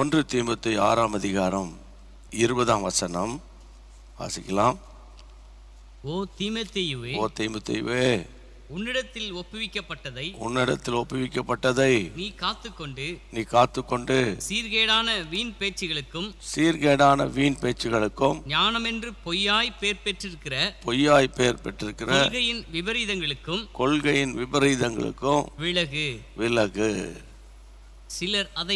1 தீமோத்தேயு 6ஆம் அதிகாரம் 20ஆம் வசனம் வாசிக்கலாம். ஓ தீமோத்தேயுவே, உன்னிடத்தில் ஒப்புவிக்கப்பட்டதை நீ காத்துக்கொண்டு சீர்கேடான வீண் பேச்சுகளுக்கும் ஞானமென்று பொய்யாய் பேர் பெற்றிருக்கிற கொள்கையின் விபரீதங்களுக்கும் விலகு. சிலர் அதை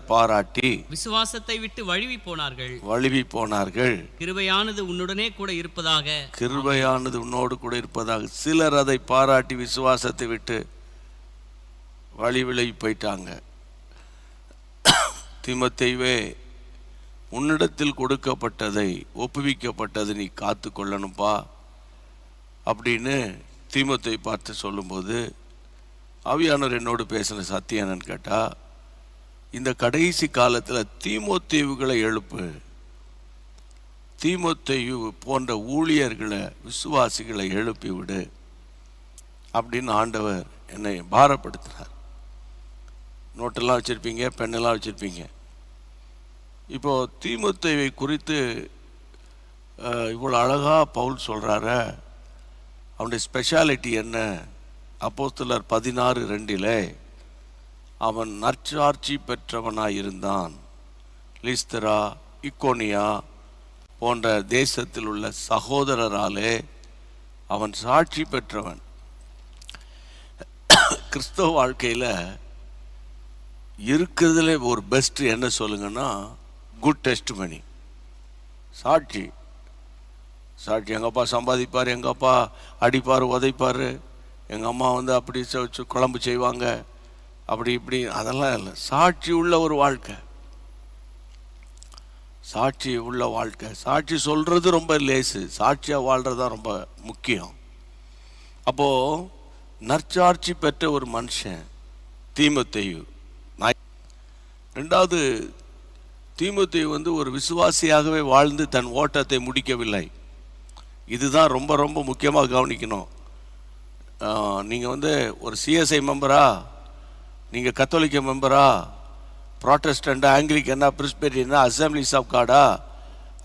பாராட்டி விசுவாசத்தை விட்டு வழுவி போனார்கள். கிருபையானது உன்னுடனே கூட இருப்பதாக. சிலர் அதை பாராட்டி விசுவாசத்தை விட்டு விலகி போயிட்டாங்க. தீமோத்தேயுவே, உன்னிடத்தில் ஒப்புவிக்கப்பட்டதை நீ காத்து கொள்ளணும்பா அப்படின்னு தீமோத்தேயு பார்த்து சொல்லும்போது, ஆவியானவர் என்னோடு பேசின சத்தியம் என்னன்னு கேட்டா, இந்த கடைசி காலத்தில் தீமோத்தேயுகளை எழுப்பு, தீமோத்தேயு போன்ற ஊழியர்களை, விசுவாசிகளை எழுப்பி விடு அப்படின்னு ஆண்டவர் என்னை பாரப்படுத்தினார். நோட்டெல்லாம் வச்சுருப்பீங்க, பெண்ணெல்லாம் வச்சுருப்பீங்க. இப்போது தீமோத்தேயுவை குறித்து இவ்வளோ அழகாக பவுல் சொல்கிறார, அவனுடைய ஸ்பெஷாலிட்டி என்ன? அப்போஸ்தலர் 16:2 அவன் நற்சாட்சி பெற்றவனாயிருந்தான். லிஸ்தரா, இக்கோனியா போன்ற தேசத்தில் உள்ள சகோதரராலே அவன் சாட்சி பெற்றவன். கிறிஸ்தவ வாழ்க்கையில் இருக்கிறதுல ஒரு பெஸ்ட் என்ன சொல்லுங்கன்னா, குட் டெஸ்டிமனி, சாட்சி. எங்கள் அப்பா சம்பாதிப்பார், எங்கள் அப்பா அடிப்பார், உதைப்பார், எங்கள் அம்மா அப்படி குழம்பு செய்வாங்க, அப்படி இப்படி, அதெல்லாம் இல்லை. சாட்சி உள்ள ஒரு வாழ்க்கை, சாட்சி சொல்கிறது ரொம்ப லேசு, சாட்சியாக வாழ்கிறது தான் ரொம்ப முக்கியம். அப்போது நற்சாட்சி பெற்ற ஒரு மனுஷன் தீமோத்தேயு. ரெண்டாவது, தீமோத்தேயு ஒரு விசுவாசியாகவே வாழ்ந்து தன் ஓட்டத்தை முடிக்கவில்லை. இதுதான் ரொம்ப ரொம்ப முக்கியமாக கவனிக்கணும். நீங்கள் ஒரு சிஎஸ்ஐ மெம்பரா, நீங்கள் கத்தோலிக்க மெம்பரா, ப்ராட்டஸ்டண்டா, ஆங்கிலிக்கனா, பிரிஸ்பெரியனா, அசம்பிளிஸ் ஆஃப் காடா,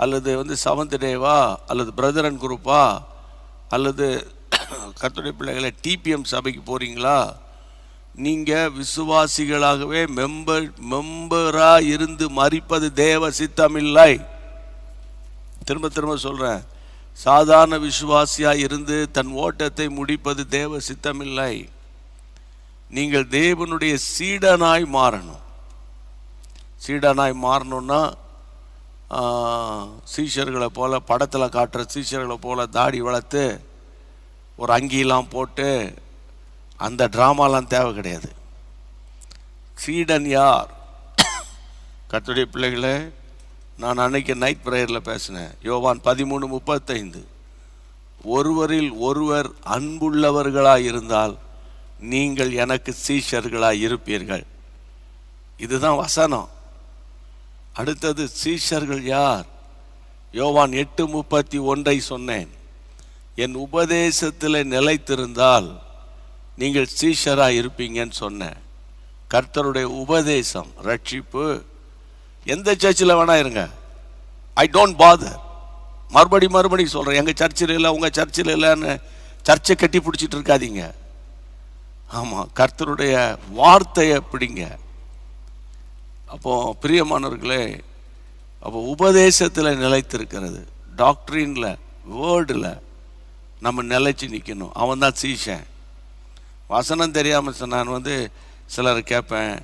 அல்லது செவன்த் டேவா, அல்லது பிரதர் அண்ட் குரூப்பா, அல்லது கத்தோலிக்க பிள்ளைகளை டிபிஎம் சபைக்கு போகிறீங்களா, நீங்கள் விசுவாசிகளாகவே மெம்பராக இருந்து மரிப்பது தேவ சித்தமில்லை. திரும்ப சொல்கிறேன், சாதாரண விசுவாசியாக இருந்து தன் ஓட்டத்தை முடிப்பது தேவ சித்தமில்லை. நீங்கள் தேவனுடைய சீடனாய் மாறணும்னா சீஷர்களை போல, படத்தில் காட்டுற சீஷர்களை போல தாடி வளர்த்து ஒரு அங்கிலாம் போட்டு அந்த ட்ராமாலாம் தேவை கிடையாது. சீடன் யார்? கர்த்தருடைய பிள்ளைகளே, நான் அன்னைக்கு நைட் ப்ரேயரில் பேசினேன். யோவான் 13:35, ஒருவரில் ஒருவர் அன்புள்ளவர்களாக இருந்தால் நீங்கள் எனக்கு சீஷர்களாக இருப்பீர்கள். இதுதான் வசனம். அடுத்தது, சீஷர்கள் யார்? யோவான் 8:31 சொன்னேன். என் உபதேசத்தில் நிலைத்திருந்தால் நீங்கள் சீஷராக இருப்பீங்கன்னு சொன்னேன். கர்த்தருடைய உபதேசம், ரட்சிப்பு, எந்த சர்ச்சில் வேணா இருங்க, ஐ டோன்ட் பாதர். மறுபடி சொல்கிறேன், எங்கள் சர்ச்சில் இல்லை, உங்கள் சர்ச்சில் இல்லைன்னு சர்ச்சை கட்டி பிடிச்சிட்டு இருக்காதீங்க. ஆமாம், கர்த்தருடைய வார்த்தையை பிடிங்க. அப்போது பிரியமானவர்களே, அப்போ உபதேசத்தில் நிலைத்திருக்கிறது, டாக்டரினில், வேர்டில் நம்ம நிலைச்சி நிற்கணும். அவன் தான் சீஷன். வசனம் தெரியாமல் நான் சிலரை கேட்பேன்,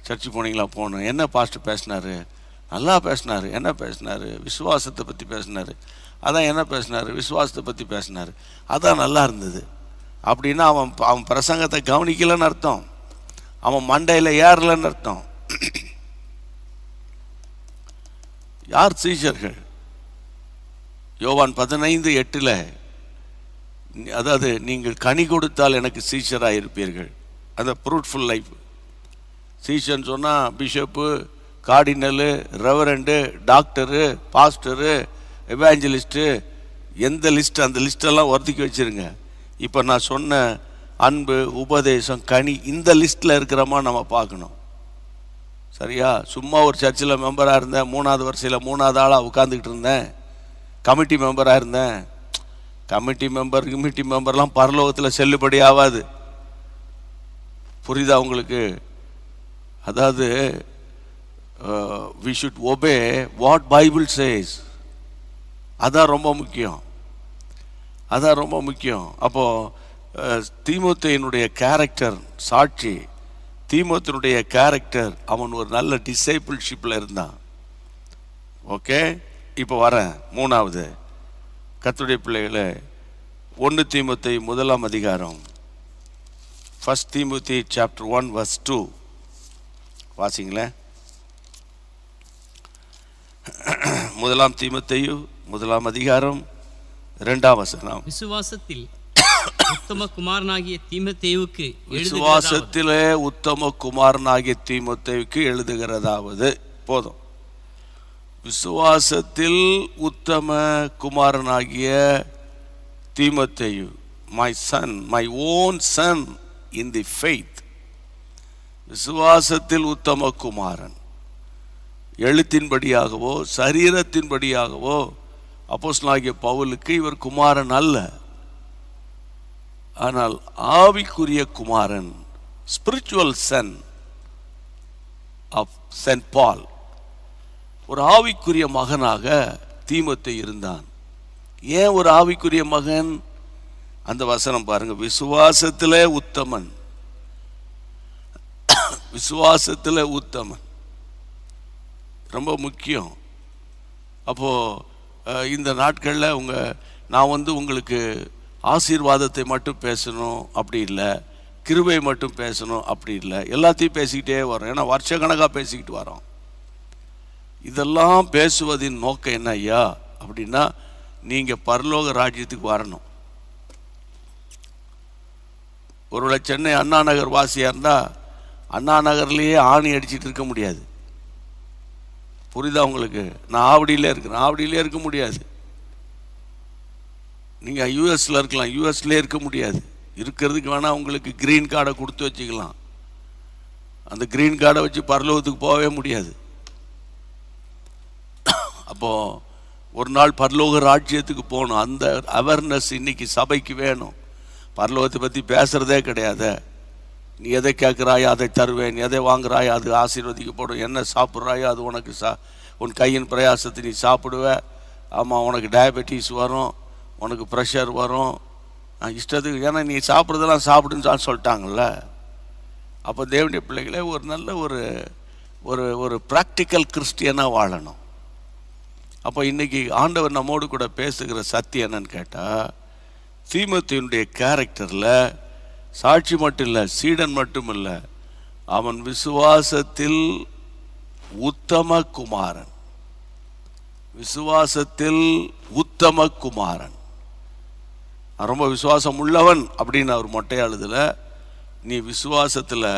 சர்ச்சு போனீங்களா? போகணும். என்ன பாஸ்டர் பேசினார்? நல்லா பேசினார். என்ன பேசினார்? விசுவாசத்தை பற்றி பேசினார். அதான் என்ன பேசினார்? விசுவாசத்தை பற்றி பேசினார். அதான் நல்லா இருந்தது அப்படின்னா அவன் பிரசங்கத்தை கவனிக்கலன்னு அர்த்தம், அவன் மண்டையில் ஏறலன்னு அர்த்தம். யார் சீஷர்கள்? யோவான் 15:8, அதாவது நீங்கள் கனி கொடுத்தால் எனக்கு சீஷராக இருப்பீர்கள். அந்த ஃப்ரூட்ஃபுல் லைஃப். சீஷன் சொன்னால் bishop, cardinal, reverend, doctor, pastor, evangelist, எந்த லிஸ்ட், அந்த லிஸ்டெல்லாம் ஒதுக்கி வச்சுருங்க. இப்போ நான் சொன்ன அன்பு, உபதேசம், கனி, இந்த லிஸ்ட்டில் இருக்கிறோமா நம்ம பார்க்கணும். சரியா? சும்மா ஒரு சர்ச்சில் மெம்பராக இருந்தேன், 3வது வரிசையில் 3வது ஆளாக உட்காந்துக்கிட்டு இருந்தேன், கமிட்டி மெம்பராக இருந்தேன். கமிட்டி மெம்பர்லாம் பரலோகத்தில் செல்லுபடி ஆகாது. புரியுதா உங்களுக்கு? அதாவது we should obey what Bible says. அதான் ரொம்ப முக்கியம், அதான் ரொம்ப முக்கியம். அப்போது தீமோத்தேயுனுடைய கேரக்டர் சாட்சி, தீமோத்தேயுனுடைய கேரக்டர், அவன் ஒரு நல்ல டிசைபிள்ஷிப்பில் இருந்தான். ஓகே, இப்போ வரேன் 3வது. கர்த்தருடைய பிள்ளைகளை 1 தீமோத்தேயு 1ஆம் அதிகாரம், 1 Timothy chapter 1 verse 2 வாசிங்களேன். 1 தீமோத்தேயு 1ஆம் அதிகாரம் 2ஆம் வசனம். விசுவாசத்தில் உத்தம குமாரனாகிய தீமோத்தேயுவுக்கு விசுவாசத்திலே உத்தம குமாரனாகிய தீமோத்தேயுவுக்கு எழுதுகிறதாவது. போதும். விசுவாசத்தில் உத்தம குமாரனாகிய தீமோத்தேயு, my son, my own son in the faith. விசுவாசத்தில் உத்தம குமாரன். எழுத்தின்படியாகவோ சரீரத்தின்படியாகவோ அப்போஸ்தலனாகிய பவுலுக்கு இவர் குமாரன் அல்ல, ஆனால் ஆவிக்குரிய குமாரன், ஸ்பிரிச்சுவல் சன் ஆஃப் சென்ட் பால். ஒரு ஆவிக்குரிய மகனாக தீமோத்தேயு இருந்தான். ஏன் ஒரு ஆவிக்குரிய மகன்? அந்த வசனம் பாருங்க, விசுவாசத்திலே உத்தமன், விசுவாசத்திலே உத்தமன், ரொம்ப முக்கியம். அப்போது இந்த நாட்களில் நான் உங்களுக்கு ஆசீர்வாதத்தை மட்டும் பேசணும் அப்படி இல்லை, கிருபை மட்டும் பேசணும் அப்படி இல்லை, எல்லாத்தையும் பேசிக்கிட்டே வரோம். ஏன்னா வருஷக்கணக்காக பேசிக்கிட்டு வரோம். இதெல்லாம் பேசுவதின் நோக்கம் என்ன ஐயா அப்படின்னா, நீங்கள் பரலோக ராஜ்யத்துக்கு வரணும். ஒருவேளை சென்னை அண்ணா நகர் வாசியாக இருந்தால் அண்ணா நகர்லேயே ஆணி அடிச்சிட்டு இருக்க முடியாது. புரியுதா உங்களுக்கு? நான் ஆவடியிலே இருக்கிறேன், ஆவடியிலே இருக்க முடியாது. நீங்கள் யூஎஸில் இருக்கலாம், யூஎஸ்லேயே இருக்க முடியாது. இருக்கிறதுக்கு வேணால் உங்களுக்கு க்ரீன் கார்டை கொடுத்து வச்சுக்கலாம். அந்த க்ரீன் கார்டை வச்சு பரலோகத்துக்கு போகவே முடியாது. அப்போது ஒரு நாள் பரலோக ராஜ்யத்துக்கு போகணும். அந்த அவேர்னஸ் இன்னைக்கு சபைக்கு வேணும். பரலோகத்தை பற்றி பேசுகிறதே கிடையாது. நீ எதை கேட்குறாயோ அதை தருவேன், எதை வாங்குறாயோ அது ஆசீர்வதிக்கப்படும், என்ன சாப்பிட்றாயோ அது உனக்கு உன் கையின் பிரயாசத்தை நீ சாப்பிடுவ. ஆமாம், உனக்கு டயபெட்டிஸ் வரும், உனக்கு ப்ரெஷர் வரும், இஷ்டத்துக்கு. ஏன்னா நீ சாப்பிட்றதெல்லாம் சாப்பிடுன்னு சொல்லிட்டாங்கல்ல. அப்போ தேவனுடைய பிள்ளைகளே ஒரு நல்ல ஒரு ஒரு ஒரு ப்ராக்டிக்கல் கிறிஸ்டியனாக வாழணும். அப்போ இன்றைக்கி ஆண்டவர் நம்மோடு கூட பேசுகிற சத்தியம் என்னன்னு கேட்டால், தீமோத்தேயுனுடைய கேரக்டரில் சாட்சி மட்டும் இல்லை, சீடன் மட்டும் இல்லை, அவன் விசுவாசத்தில் உத்தம குமாரன். விசுவாசத்தில் உத்தம குமாரன். ரொம்ப விசுவாசம் உள்ளவன் அப்படின்னு அவர் மொட்டையா எழுதல. நீ விசுவாசத்தில்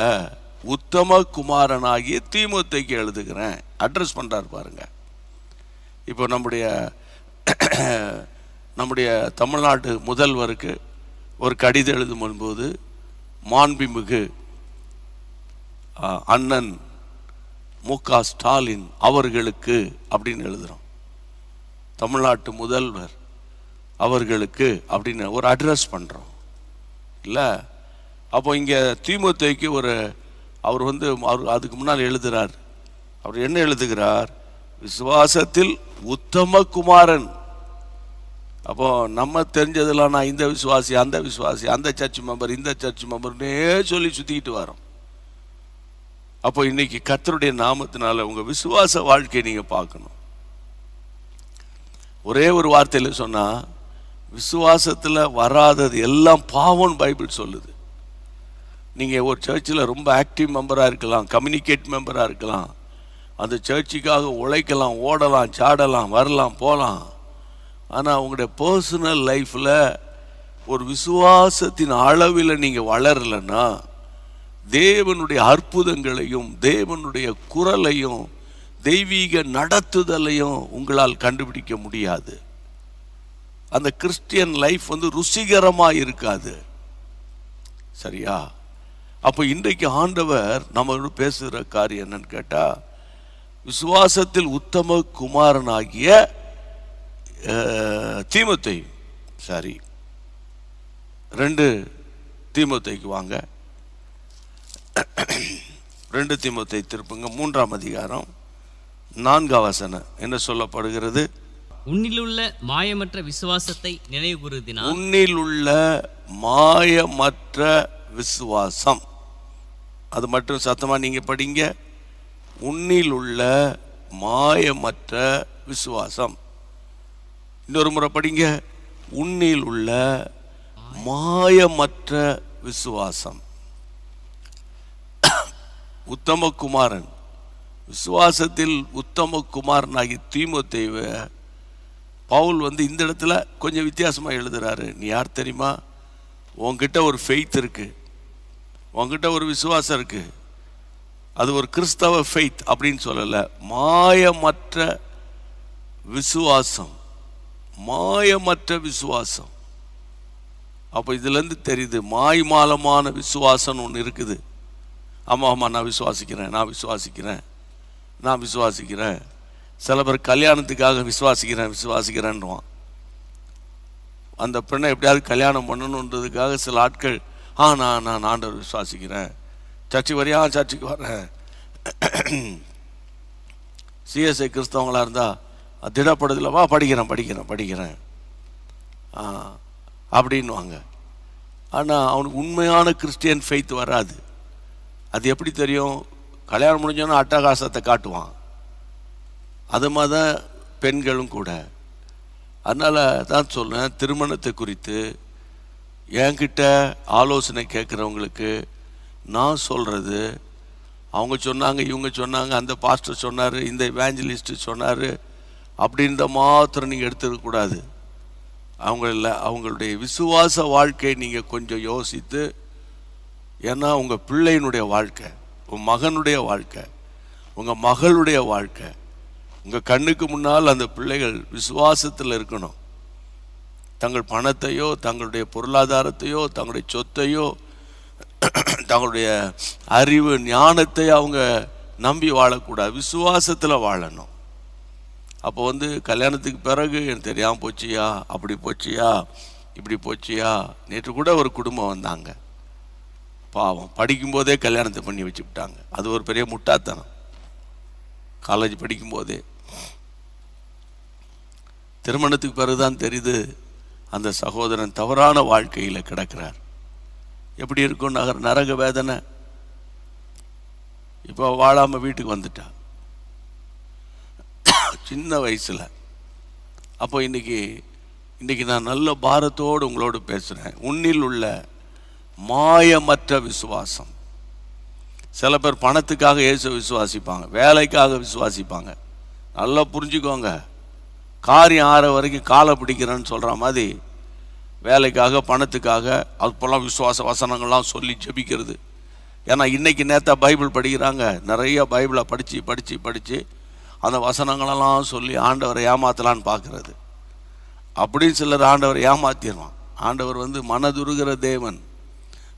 உத்தம குமாரனாகிய தீமோத்தேயுக்கு எழுதுகிறேன் அட்ரஸ் பண்ணுறார் பாருங்க. இப்போ நம்முடைய தமிழ்நாட்டு முதல்வருக்கு ஒரு கடிதம் எழுதும் போது மாண்புமிகு அண்ணன் மு.க. ஸ்டாலின் அவர்களுக்கு அப்படின்னு எழுதுகிறோம். தமிழ்நாட்டு முதல்வர் அவர்களுக்கு அப்படின்னு ஒரு அட்ரஸ் பண்ணுறோம் இல்லை? அப்போ இங்கே தீமோத்தேயுக்கு அவர் அதுக்கு முன்னால் எழுதுகிறார். அவர் என்ன எழுதுகிறார்? விசுவாசத்தில் உத்தம குமாரன். அப்போ நம்ம தெரிஞ்சதெல்லாம் நான் இந்த விசுவாசி, அந்த விசுவாசி, அந்த சர்ச் மெம்பர், இந்த சர்ச் மெம்பர்னே சொல்லி சுற்றிக்கிட்டு வரோம். அப்போ இன்னைக்கு கர்த்தருடைய நாமத்தினால உங்கள் விசுவாச வாழ்க்கையை நீங்கள் பார்க்கணும். ஒரே ஒரு வார்த்தையில் சொன்னால், விசுவாசத்தில் வராதது எல்லாம் பாவம்னு பைபிள் சொல்லுது. நீங்கள் ஒரு சர்ச்சில் ரொம்ப ஆக்டிவ் மெம்பராக இருக்கலாம், கம்யூனிகேட் மெம்பராக இருக்கலாம், அந்த சர்ச்சுக்காக உழைக்கலாம், ஓடலாம், சாடலாம், வரலாம், போகலாம். ஆனால் உங்களுடைய பர்சனல் லைஃப்பில் ஒரு விசுவாசத்தின் அளவில் நீங்கள் வளரலைன்னா, தேவனுடைய அற்புதங்களையும் தேவனுடைய குரலையும் தெய்வீக நடத்துதலையும் உங்களால் கண்டுபிடிக்க முடியாது. அந்த கிறிஸ்டியன் லைஃப் ருசிகரமாக இருக்காது. சரியா? அப்போ இன்றைக்கு ஆண்டவர் நம்மளோட பேசுகிற காரியம் என்னன்னு கேட்டா, விசுவாசத்தில் உத்தம குமாரனாகிய தீமோத்தேயு, சரி 2 தீமோத்தேயுக்கு வாங்க. 2 தீமோத்தேயு திருப்புங்க, 3ஆம் அதிகாரம் 4ஆம் வசனம் என்ன சொல்லப்படுகிறது? உன்னிலுள்ள மாயமற்ற விசுவாசத்தை நினைவு கூறுதினால். உன்னிலுள்ள மாயமற்ற விசுவாசம், அது மட்டும் சத்தமா நீங்க படிங்க. உன்னிலுள்ள மாயமற்ற விசுவாசம். இன்னொரு முறை படிங்க. உன்னில் உள்ள மாயமற்ற விசுவாசம். உத்தம குமாரன், விசுவாசத்தில் உத்தம குமாரனாகி தீமோத்தேயுவை பவுல் இந்த இடத்துல கொஞ்சம் வித்தியாசமாக எழுதுறாரு. நீ யார் தெரியுமா? உன்கிட்ட ஒரு ஃபெய்த் இருக்கு, உன்கிட்ட ஒரு விசுவாசம் இருக்கு. அது ஒரு கிறிஸ்தவ ஃபெய்த் அப்படின்னு சொல்லலை, மாயமற்ற விசுவாசம், மாயமற்ற விசுவாசம். அப்போ இதுலேருந்து தெரியுது மாய்மாலமான விசுவாசம் ஒன்று இருக்குது. ஆமாம் நான் விசுவாசிக்கிறேன், நான் விசுவாசிக்கிறேன், நான் விசுவாசிக்கிறேன். சில பேர் கல்யாணத்துக்காக விசுவாசிக்கிறேன்னுவான். அந்த பெண்ணை எப்படியாவது கல்யாணம் பண்ணணுன்றதுக்காக சில ஆட்கள் நான் ஆண்டவர் விசுவாசிக்கிறேன், சர்ச்சுக்கு வரையா, சர்ச்சுக்கு வரேன். சிஎஸ்ஐ கிறிஸ்தவங்களாக இருந்தால் திடப்படுதில் வா, படிக்கிறேன் அப்படின்வாங்க. ஆனால் அவனுக்கு உண்மையான கிறிஸ்டியன் ஃபெய்த் வராது. அது எப்படி தெரியும்? கல்யாணம் முடிஞ்சோன்னா அட்டகாசத்தை காட்டுவான். அது மாதிரி தான் பெண்களும் கூட. அதனால் தான் சொல்கிறேன், திருமணத்தை குறித்து என்கிட்ட ஆலோசனை கேட்குறவங்களுக்கு நான் சொல்கிறது, அவங்க சொன்னாங்க, இவங்க சொன்னாங்க, அந்த பாஸ்டர் சொன்னார், இந்த எவாஞ்சலிஸ்ட் சொன்னார் அப்படின்ற மாத்திரம் நீங்கள் எடுத்துக்கக்கூடாது. அவங்களுடைய விசுவாச வாழ்க்கையை நீங்கள் கொஞ்சம் யோசித்து, ஏன்னா உங்கள் பிள்ளையினுடைய வாழ்க்கை, உங்கள் மகனுடைய வாழ்க்கை, உங்கள் மகளுடைய வாழ்க்கை, உங்கள் கண்ணுக்கு முன்னால் அந்த பிள்ளைகள் விசுவாசத்தில் இருக்கணும். தங்கள் பணத்தையோ, தங்களுடைய பொருளாதாரத்தையோ, தங்களுடைய சொத்தையோ, தங்களுடைய அறிவு ஞானத்தை அவங்க நம்பி வாழக்கூடாது, விசுவாசத்தில் வாழணும். அப்போ கல்யாணத்துக்கு பிறகு எனக்கு தெரியாமல் போச்சியா, அப்படி போச்சியா, இப்படி போச்சியா. நேற்று கூட ஒரு குடும்பம் வந்தாங்க, பாவம் படிக்கும்போதே கல்யாணத்தை பண்ணி வச்சுக்கிட்டாங்க. அது ஒரு பெரிய முட்டாத்தனம். காலேஜ் படிக்கும்போதே திருமணத்துக்கு பிறகுதான் தெரியுது அந்த சகோதரன் தவறான வாழ்க்கையில் கிடக்கிறார். எப்படி இருக்கும் நரக வேதனை. இப்போ வாழாமல் வீட்டுக்கு வந்துட்டா சின்ன வயசில். அப்போ இன்னைக்கு நான் நல்ல பாரத்தோடு உங்களோடு பேசுகிறேன். உன்னில் உள்ள மாயமற்ற விசுவாசம். சில பேர் பணத்துக்காக இயேசு விசுவாசிப்பாங்க, வேலைக்காக விசுவாசிப்பாங்க. நல்லா புரிஞ்சுக்கோங்க, காரியம் ஆற வரைக்கும் காலை பிடிக்கிறேன்னு சொல்கிற மாதிரி வேலைக்காக பணத்துக்காக அப்போல்லாம் விசுவாச வசனங்கள்லாம் சொல்லி ஜெபிக்கிறது. ஏன்னா இன்றைக்கி நேற்றா பைபிள் படிக்கிறாங்க, நிறைய பைபிளை படித்து அந்த வசனங்களெல்லாம் சொல்லி ஆண்டவரை ஏமாத்தலான்னு பார்க்குறது. அப்படின்னு சிலர் ஆண்டவரை ஏமாத்திடுவான். ஆண்டவர் மனதுருகிற தேவன்.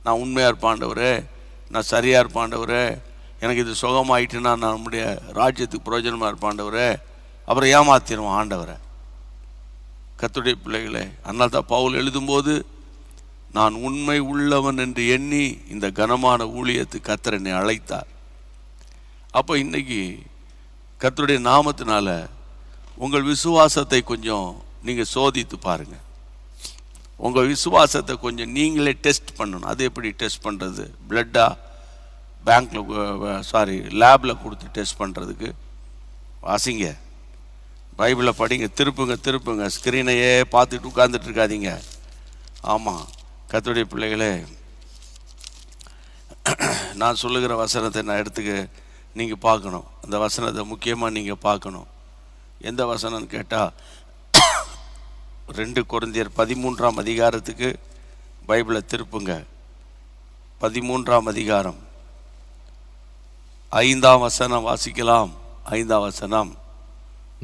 நான் உண்மையாக இருப்பாண்டவரே, நான் சரியாக இருப்பாண்டவரே, எனக்கு இது சுகமாயிட்டுன்னா நான் நம்முடைய ராஜ்யத்துக்கு பிரயோஜனமாக இருப்பாண்டவரே, அப்புறம் ஏமாத்திடுவான் ஆண்டவரை. கர்த்தருடைய பிள்ளைகளே, அதனால தான் பவுல் எழுதும்போது, நான் உண்மை உள்ளவன் என்று எண்ணி இந்த கனமான ஊழியத்துக்கு கர்த்தர் என்னை அழைத்தார். அப்போ இன்னைக்கு கர்த்தருடைய நாமத்தினால உங்கள் விசுவாசத்தை கொஞ்சம் நீங்கள் சோதித்து பாருங்கள். உங்கள் விசுவாசத்தை கொஞ்சம் நீங்களே டெஸ்ட் பண்ணணும். அது எப்படி டெஸ்ட் பண்ணுறது? பிளட்டா லேபில் கொடுத்து டெஸ்ட் பண்ணுறதுக்கு வாசிங்க, பைபிளை படிங்க, திருப்புங்க, ஸ்க்ரீனையே பார்த்துட்டு உட்கார்ந்துட்டு இருக்காதீங்க. ஆமாம் கர்த்தருடைய பிள்ளைகளே, நான் சொல்லுகிற வசனத்தை நான் எடுத்துக்க நீங்கள் பார்க்கணும். அந்த வசனத்தை முக்கியமாக நீங்கள் பார்க்கணும். எந்த வசனம்னு கேட்டால் 2 கொரிந்தியர் 13ஆம் அதிகாரத்துக்கு பைபிளை திருப்புங்க. 13ஆம் அதிகாரம் 5ஆம் வசனம் வாசிக்கலாம். 5ஆம் வசனம்.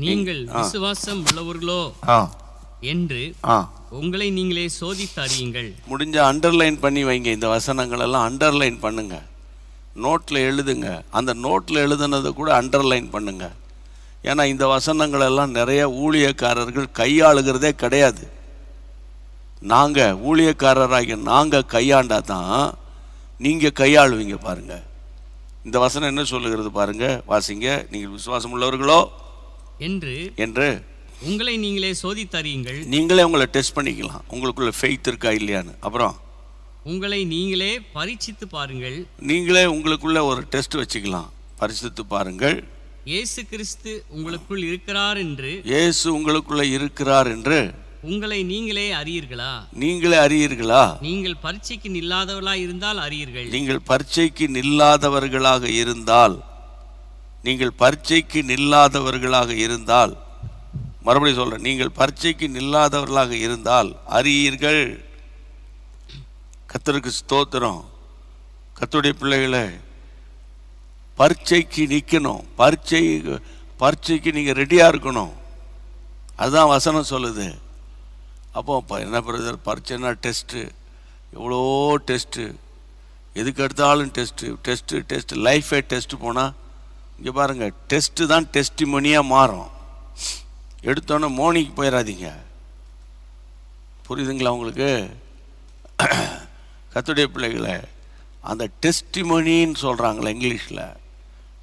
நீங்கள் விசுவாசம் உள்ளவர்களோ என்று ஆ உங்களை நீங்களே சோதித்து அறியுங்கள். முடிஞ்ச அண்டர்லைன் பண்ணி வைங்க. இந்த வசனங்கள் எல்லாம் அண்டர்லைன் பண்ணுங்க, நோட்டில் எழுதுங்க. அந்த நோட்டில் எழுதுனதை கூட அண்டர்லைன் பண்ணுங்க. ஏன்னா இந்த வசனங்கள் எல்லாம் நிறைய ஊழியக்காரர்கள் கையாளுகிறதே கிடையாது. நாங்கள் ஊழியக்காரராகி நாங்கள் கையாண்டா தான் நீங்கள் கையாளுவீங்க. பாருங்க, இந்த வசனம் என்ன சொல்லுகிறது பாருங்க, வாசிங்க. நீங்கள் விசுவாசம் உள்ளவர்களோ என்று உங்களை நீங்களே சோதித்தறியுங்கள். நீங்களே உங்களை டெஸ்ட் பண்ணிக்கலாம், உங்களுக்குள்ள ஃபெய்த் இருக்கா இல்லையான்னு. அப்புறம் உங்களை நீங்களே பரீட்சித்து பாருங்கள். நீங்களே உங்களுக்குள்ள ஒரு டெஸ்ட் வச்சுக்கலாம், பரிசுத்து பாருங்கள். இயேசு கிறிஸ்து உங்களுக்குள் இருக்கிறார் என்று, இயேசு உங்களுக்குள்ள இருக்கிறார் என்று உங்களை நீங்களே அறியீர்களா? நீங்களே அறியீர்களா? நீங்கள் பரீட்சைக்கு நில்லாதவர்களாக இருந்தால் அறியீர்கள். நீங்கள் பரீட்சைக்கு நில்லாதவர்களாக இருந்தால், நீங்கள் பரீட்சைக்கு நில்லாதவர்களாக இருந்தால், மறுபடியும் சொல்றேன், நீங்கள் பரீட்சைக்கு நில்லாதவர்களாக இருந்தால் அறியீர்கள். கர்த்தருக்கு ஸ்தோத்திரம். கர்த்தருடைய பிள்ளைகளை பரீட்சைக்கு நிற்கணும், பரீட்சைக்கு நீங்கள் ரெடியாக இருக்கணும். அதுதான் வசனம் சொல்லுது. அப்போ என்ன பிரதர், பரீட்சைன்னா டெஸ்ட்டு, எவ்வளோ டெஸ்ட்டு, எதுக்கு எடுத்தாலும் டெஸ்ட்டு, லைஃபே டெஸ்ட்டு. போனால் இங்கே பாருங்கள், டெஸ்ட்டு தான் டெஸ்டிமோனியாக மாறும். எடுத்தோன்னே மோனிக்கு போயிடாதீங்க. புரியுதுங்களா உங்களுக்கு? கர்த்தருடைய பிள்ளைகளை அந்த டெஸ்டிமோனின்னு சொல்கிறாங்களே இங்கிலீஷில்,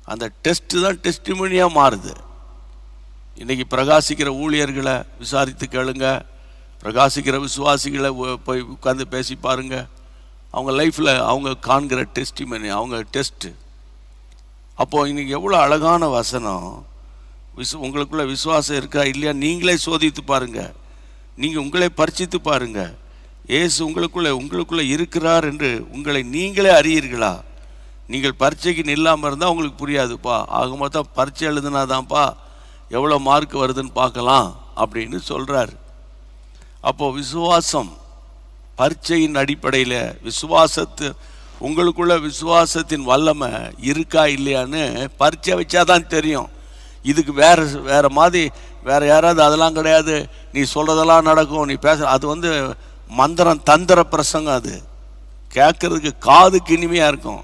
அந்த டெஸ்ட்டு தான் டெஸ்டிமோனியாக மாறுது. இன்றைக்கி பிரகாசிக்கிற ஊழியர்களை விசாரித்து கேளுங்க, பிரகாசிக்கிற விசுவாசிகளை போய் உட்காந்து பேசி பாருங்க. அவங்க லைஃப்பில் அவங்க காண்கிற டெஸ்டிமோனி, அவங்க டெஸ்ட்டு. அப்போது இன்றைக்கி எவ்வளோ அழகான வசனம். உங்களுக்குள்ள விசுவாசம் இருக்கா இல்லையா நீங்களே சோதித்து பாருங்க, நீங்கள் உங்களை பரிசித்து பாருங்க. இயேசு உங்களுக்குள்ளே இருக்கிறார் என்று உங்களை நீங்களே அறியீர்களா? நீங்கள் பரீட்சைக்கு நில்லாமல் இருந்தால் உங்களுக்கு புரியாதுப்பா. ஆக மொத்தம் பரீட்சை எழுதுனாதான்ப்பா எவ்வளோ மார்க் வருதுன்னு பார்க்கலாம் அப்படின்னு சொல்கிறார். அப்போது விசுவாசம் பரீட்சையின் அடிப்படையில் உங்களுக்குள்ள விசுவாசத்தின் வல்லமை இருக்கா இல்லையான்னு பரீட்சை வச்சாதான் தெரியும். இதுக்கு வேறு மாதிரி வேறு யாராவது அதெல்லாம் கிடையாது, நீ சொல்கிறதெல்லாம் நடக்கும், நீ அது மந்திரம் தந்திர பிரசங்கம். அது கேட்குறதுக்கு காதுக்கு இனிமையாக இருக்கும்.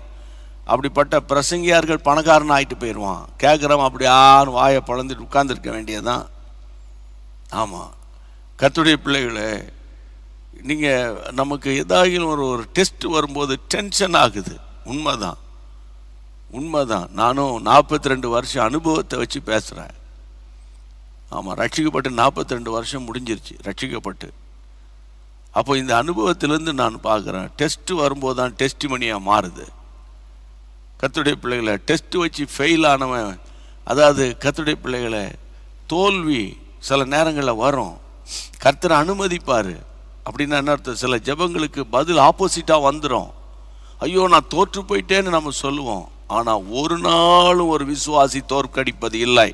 அப்படிப்பட்ட பிரசங்கியார்கள் பணக்காரன் ஆகிட்டு போயிடுவான். கேட்குறவன் அப்படி யாரும் வாயை பழந்துட்டு உட்கார்ந்துருக்க வேண்டியதுதான். ஆமாம், கர்த்தருடைய பிள்ளைகளே, நீங்கள் நமக்கு ஏதாகிலும் ஒரு டெஸ்ட் வரும்போது டென்ஷன் ஆகுது. உண்மைதான். நானும் 42 வருஷம் அனுபவத்தை வச்சு பேசுகிறேன். ஆமாம், ரட்சிக்கப்பட்டு 42 வருஷம் முடிஞ்சிருச்சு ரட்சிக்கப்பட்டு. அப்போ இந்த அனுபவத்திலேருந்து நான் பார்க்குறேன், டெஸ்ட்டு வரும்போது தான் டெஸ்டிமோனியாக மாறுது. கர்த்தருடைய பிள்ளைகளை டெஸ்ட்டு வச்சு ஃபெயில் ஆனவன், அதாவது கர்த்தருடைய பிள்ளைகளை தோல்வி சில நேரங்களில் வரும், கர்த்தரை அனுமதிப்பார். அப்படின்னா என்ன அர்த்தம்? சில ஜெபங்களுக்கு பதில் ஆப்போசிட்டாக வந்துடும். ஐயோ நான் தோற்று போயிட்டேன்னு நம்ம சொல்லுவோம். ஆனால் ஒரு நாளும் ஒரு விசுவாசி தோற்கடிப்பது இல்லை.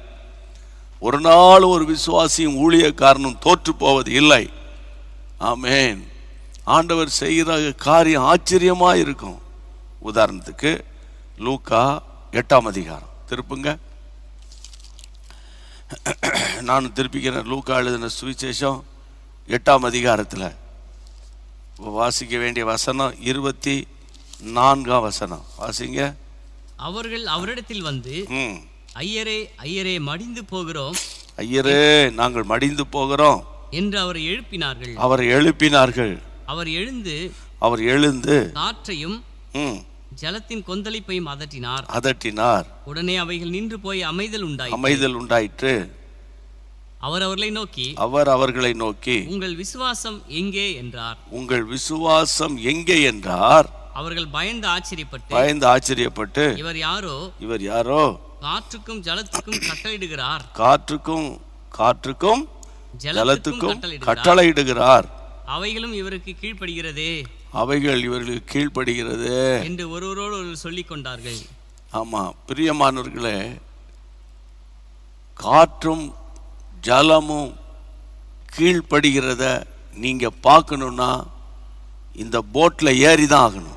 ஒரு நாளும் ஒரு விசுவாசியும் ஊழியக்காரனும் தோற்று போவது இல்லை. ஆமேன். ஆண்டவர் செய்கிற காரியம் ஆச்சரியமாக இருக்கும். உதாரணத்துக்கு லூக்கா 8ஆம் அதிகாரம் திருப்புங்க. நான் திருப்பிக்கிறேன். லூக்கா எழுதின சுவிசேஷம் 8ஆம் அதிகாரத்தில் வாசிக்க வேண்டிய வசனம் 24ஆம் வசனம் வாசிங்க. அவர்கள் அவரிடத்தில் வந்து, ஐயரே ஐயரே மடிந்து போகிறோம், ஐயரே நாங்கள் மடிந்து போகிறோம் என்று அவரை எழுப்பினார்கள். அவர் எழுந்து காற்றையும் ஜலத்தின் கொந்தளிப்பையும் அதட்டினார். உடனே அவைகள் நின்று போய் அமைதல் உண்டாயிற்று. அவர் அவர்களை நோக்கி உங்கள் விசுவாசம் எங்கே என்றார். அவர்கள் பயந்து ஆச்சரியப்பட்டு இவர் யாரோ காற்றுக்கும் ஜலத்துக்கும் கட்டளையிடுகிறார், அவைகளும் இவருக்கு கீழ்ப்படுகிறது என்று ஒருவரோடு சொல்லிக் கொண்டார்கள். ஆமா பிரியமானவர்களே, காற்றும் ஜலமும் கீழ்ப்படுகிறத நீங்க பார்க்கணும்னா இந்த போட்ல ஏறிதான் ஆகணும்.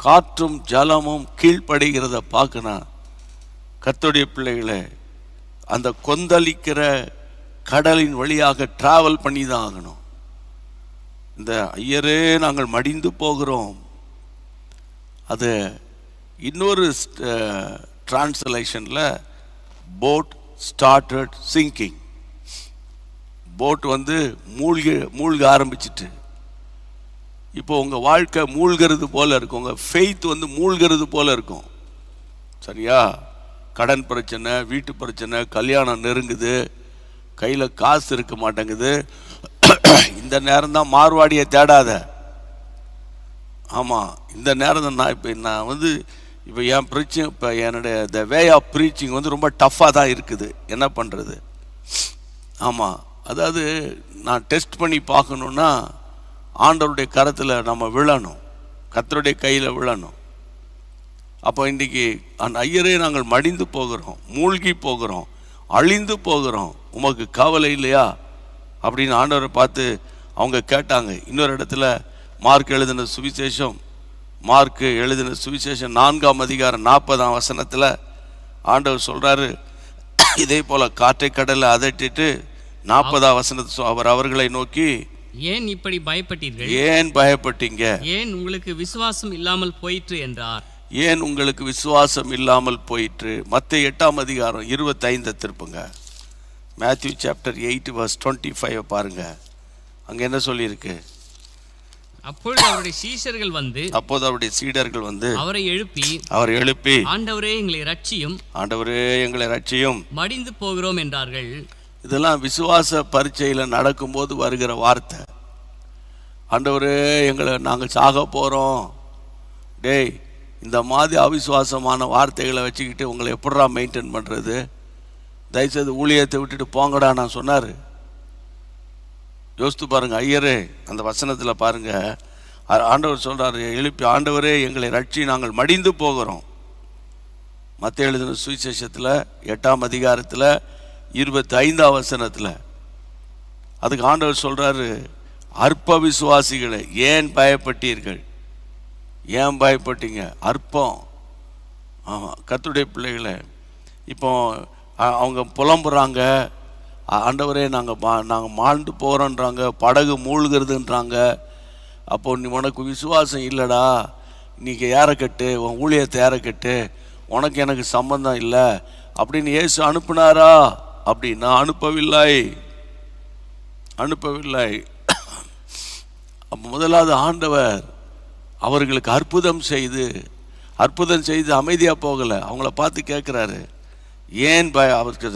காற்றும் ஜலமும் கீழ்ப்படுகிறத பார்க்கணும். கர்த்தருடைய பிள்ளைகளே, அந்த கொந்தளிக்கிற கடலின் வழியாக டிராவல் பண்ணி தான் ஆகணும். இந்த ஐயரே நாங்கள் மடிந்து போகிறோம், அது இன்னொரு டிரான்ஸ்லேஷனில் போட் ஸ்டார்டட் சிங்கிங். போட் மூழ்க ஆரம்பிச்சிட்டு, இப்போ உங்கள் வாழ்க்கை மூழ்கிறது போல இருக்கும், உங்கள் ஃபெய்த் மூழ்கிறது போல இருக்கும். சரியா? கடன் பிரச்சனை, வீட்டு பிரச்சனை, கல்யாணம் நெருங்குது, கையில் காசு இருக்க மாட்டேங்குது. இந்த நேரம் தான் மார்வாடியை தேடாத. ஆமாம், இந்த நேரம் தான் நான் இப்போ என் ப்ரீச்சிங், இப்போ என்னுடைய த வே ஆஃப் ப்ரீச்சிங் ரொம்ப டஃப்பாக தான் இருக்குது. என்ன பண்ணுறது? ஆமாம், அதாவது நான் டெஸ்ட் பண்ணி பார்க்கணுன்னா ஆண்டவருடைய கரத்தில் நம்ம விழணும், கர்த்தருடைய கையில் விழணும். அப்போ இன்றைக்கி அந்த ஐயரே நாங்கள் மடிந்து போகிறோம், மூழ்கி போகிறோம், அழிந்து போகிறோம், உமக்கு கவலை இல்லையா அப்படின்னு ஆண்டவரை பார்த்து அவங்க கேட்டாங்க. இன்னொரு இடத்துல மார்க் எழுதின சுவிசேஷம் 4ஆம் அதிகாரம் 40ஆம் வசனத்தில் ஆண்டவர் சொல்கிறாரு, இதே போல் காற்றை கடலை அதட்டிட்டு 40ஆம் வசனத்தை அவர் அவர்களை நோக்கி, ஏன் இப்படி பயப்பட்டீர்கள்? ஏன் பயப்பட்டீங்க? ஏன் உங்களுக்கு விசுவாசம் இல்லாமல் போயிற்று என்றார். ஏன் உங்களுக்கு விசுவாசம் இல்லாமல் போயிற்று? மத்தேயு 8ஆம் அதிகாரம் 25 திருப்புங்க. மேத்யூ சாப்டர் 8 verse 25 பாருங்க. அங்க என்ன சொல்லியிருக்கு? அப்பொழுது அவருடைய சீடர்கள் வந்து அவரை எழுப்பி ஆண்டவரே எங்களை ரட்சியும், மடிந்து போகிறோம் என்றார்கள். இதெல்லாம் விசுவாச பரீட்சையில் நடக்கும்போது வருகிற வார்த்தை. ஆண்டவரே நாங்கள் சாக போகிறோம். டேய், இந்த மாதிரி அவிசுவாசமான வார்த்தைகளை வச்சுக்கிட்டு உங்களை எப்படா மெயின்டைன் பண்ணுறது? தயவுசெய்து ஊழியத்தை விட்டுட்டு போங்கடா நான் சொன்னார். யோசித்து பாருங்க. ஐயரே அந்த வசனத்தில் பாருங்க, ஆண்டவர் சொல்கிறாரு, எழுப்பி ஆண்டவரே எங்களை ரட்சி, நாங்கள் மடிந்து போகிறோம். மத்தேயு எழுதின சுவிசேஷத்தில் 8ஆம் அதிகாரத்தில் 25ஆம் வசனத்தில் அதுக்கு ஆண்டவர் சொல்கிறாரு, அற்ப விசுவாசிகளை ஏன் பயப்பட்டீர்கள்? ஏன் பயப்பட்டீங்க? அற்பம். ஆமாம், கர்த்தருடைய பிள்ளைகளை இப்போ அவங்க புலம்புறாங்க, ஆண்டவரே நாங்கள் மாண்டு போகிறோன்றாங்க, படகு மூழ்கிறதுன்றாங்க. அப்போ உனக்கு விசுவாசம் இல்லைடா, நீங்கள் ஏறக்கட்டு, உன் ஊழியத்தை ஏறக்கட்டு, உனக்கு எனக்கு சம்பந்தம் இல்லை அப்படின்னு இயேசு அனுப்புனாரா அப்படின்னா அனுப்பவில்லை. அப்போ முதலாவது ஆண்டவர் அவர்களுக்கு அற்புதம் செய்து அமைதியாக போகலை. அவங்கள பார்த்து கேட்குறாரு, ஏன் அவருக்கு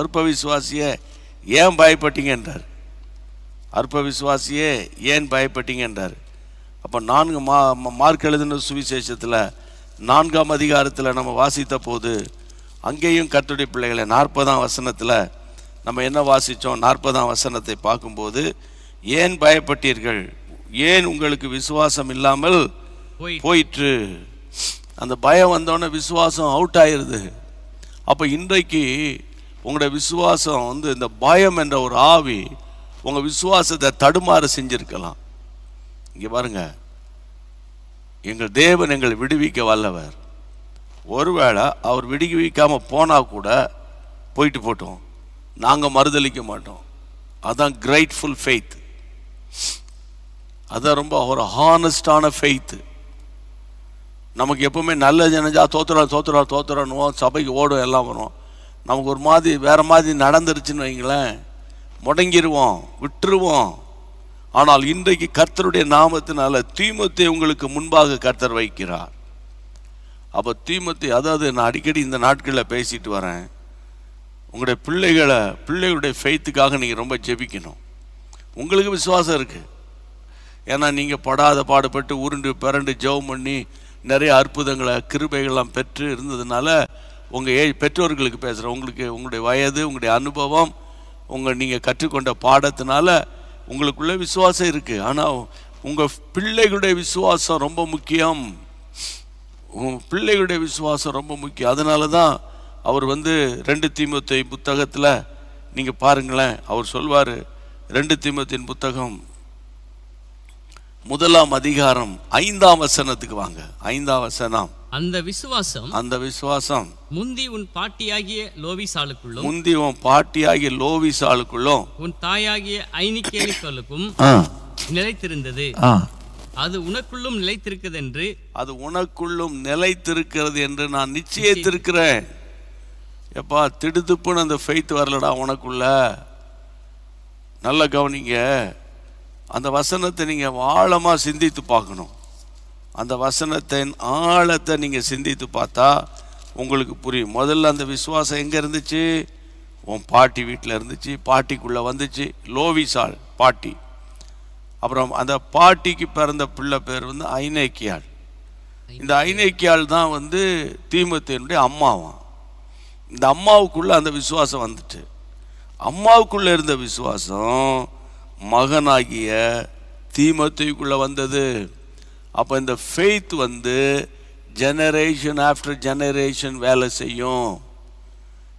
அற்ப விசுவாசியே ஏன் பயப்பட்டீங்க என்றார். அற்ப விசுவாசியே ஏன் பயப்பட்டீங்க என்றார். அப்போ மார்க் எழுதின சுவிசேஷத்தில் 4ஆம் அதிகாரத்தில் நம்ம வாசித்த போது அங்கேயும் கர்த்தருடைய பிள்ளைகளை 40ஆம் வசனத்தில் நம்ம என்ன வாசித்தோம்? 40ஆம் வசனத்தை பார்க்கும்போது, ஏன் பயப்பட்டீர்கள்? ஏன் உங்களுக்கு விசுவாசம் இல்லாமல் போயிற்று? அந்த பயம் வந்தோடனே விசுவாசம் அவுட் ஆயிடுது. அப்போ இன்றைக்கு உங்களுடைய விசுவாசம் இந்த பயம் என்ற ஒரு ஆவி உங்கள் விசுவாசத்தை தடுமாற செஞ்சிருக்கலாம். இங்கே பாருங்க, எங்கள் தேவன் எங்களை விடுவிக்க வல்லவர். ஒருவேளை அவர் விடுவிக்காமல் போனால் கூட போயிட்டு போட்டோம், நாங்கள் மறுதளிக்க மாட்டோம். அதான் கிரேட்ஃபுல் ஃபெய்த், அதான் ரொம்ப ஒரு ஹானஸ்டான ஃபெய்த்து. நமக்கு எப்பவுமே நல்ல ஜனஜா தோத்துறான்னுவோம், சபைக்கு ஓடும், எல்லாம் வரும். நமக்கு ஒரு மாதிரி வேறு மாதிரி நடந்துருச்சுன்னு வைங்களேன், முடங்கிடுவோம், விட்டுருவோம். ஆனால் இன்றைக்கு கர்த்தருடைய நாமத்தினால தீமோத்தேயுவை உங்களுக்கு முன்பாக கர்த்தர் வைக்கிறார். அப்போ தீமோத்தேயு, அதாவது நான் அடிக்கடி இந்த நாட்களில் பேசிட்டு வரேன், உங்களுடைய பிள்ளைகளுடைய ஃபெய்த்துக்காக நீங்கள் ரொம்ப ஜெபிக்கணும். உங்களுக்கு விசுவாசம் இருக்குது, ஏன்னா நீங்கள் படாத பாடுபட்டு உருண்டு பிறண்டு ஜெபம் பண்ணி நிறைய அற்புதங்களை கிருபைகள்லாம் பெற்று இருந்ததுனால உங்கள் பெற்றோர்களுக்கு பேசுகிறேன், உங்களுடைய வயது, உங்களுடைய அனுபவம், நீங்கள் கற்றுக்கொண்ட பாடத்தினால உங்களுக்குள்ள விசுவாசம் இருக்குது. ஆனால் உங்கள் பிள்ளைகளுடைய விசுவாசம் ரொம்ப முக்கியம். பிள்ளைகளுடைய விசுவாசம் ரொம்ப முக்கியம். அதனால தான் அவர் 2 தீமோத்தேயு புத்தகத்தில் நீங்கள் பாருங்களேன், அவர் சொல்வார், 2 தீமோத்தேயு புத்தகம் 1ஆம் அதிகாரம் 5ஆம் வசனத்துக்கு வாங்க. 5ஆம் வசனம், அந்த விசுவாசம் முந்தி உன் பாட்டியாகிய லோவிசாளுக்குள்ளும் உன் தாயாகிய ஐனிக்கேலுக்கும் நிலைத்திருந்தது. அது உனக்குள்ளும் நிலைத்திருக்கிறது என்று நான் நிச்சயித்திருக்கிறேன். எப்பா, திடுதுப்புன்னு அந்த ஃபெய்த் வரலடா உனக்குள்ள. நல்ல கவனிங்க, அந்த வசனத்தை நீங்கள் ஆழமாக சிந்தித்து பார்க்கணும். அந்த வசனத்தின் ஆழத்தை நீங்கள் சிந்தித்து பார்த்தா உங்களுக்கு புரியும். முதல்ல அந்த விசுவாசம் எங்கே இருந்துச்சு? உன் பாட்டி வீட்டில் இருந்துச்சு. பாட்டிக்குள்ளே வந்துச்சு, லோவிசாள் பாட்டி. அப்புறம் அந்த பாட்டிக்கு பிறந்த பிள்ளை பேர் வந்து ஐநேக்கியாள். இந்த ஐநேக்கியாள் தான் வந்து தீமோத்தேயுடைய அம்மாவாம். இந்த அம்மாவுக்குள்ளே அந்த விசுவாசம் வந்துட்டு, அம்மாவுக்குள்ளே இருந்த விசுவாசம் மகனாகிய தீமோத்தேயுக்குள்ளே வந்தது. அப்போ இந்த ஃபெய்த் வந்து ஜெனரேஷன் ஆஃப்டர் ஜெனரேஷன் வேலை செய்யும்.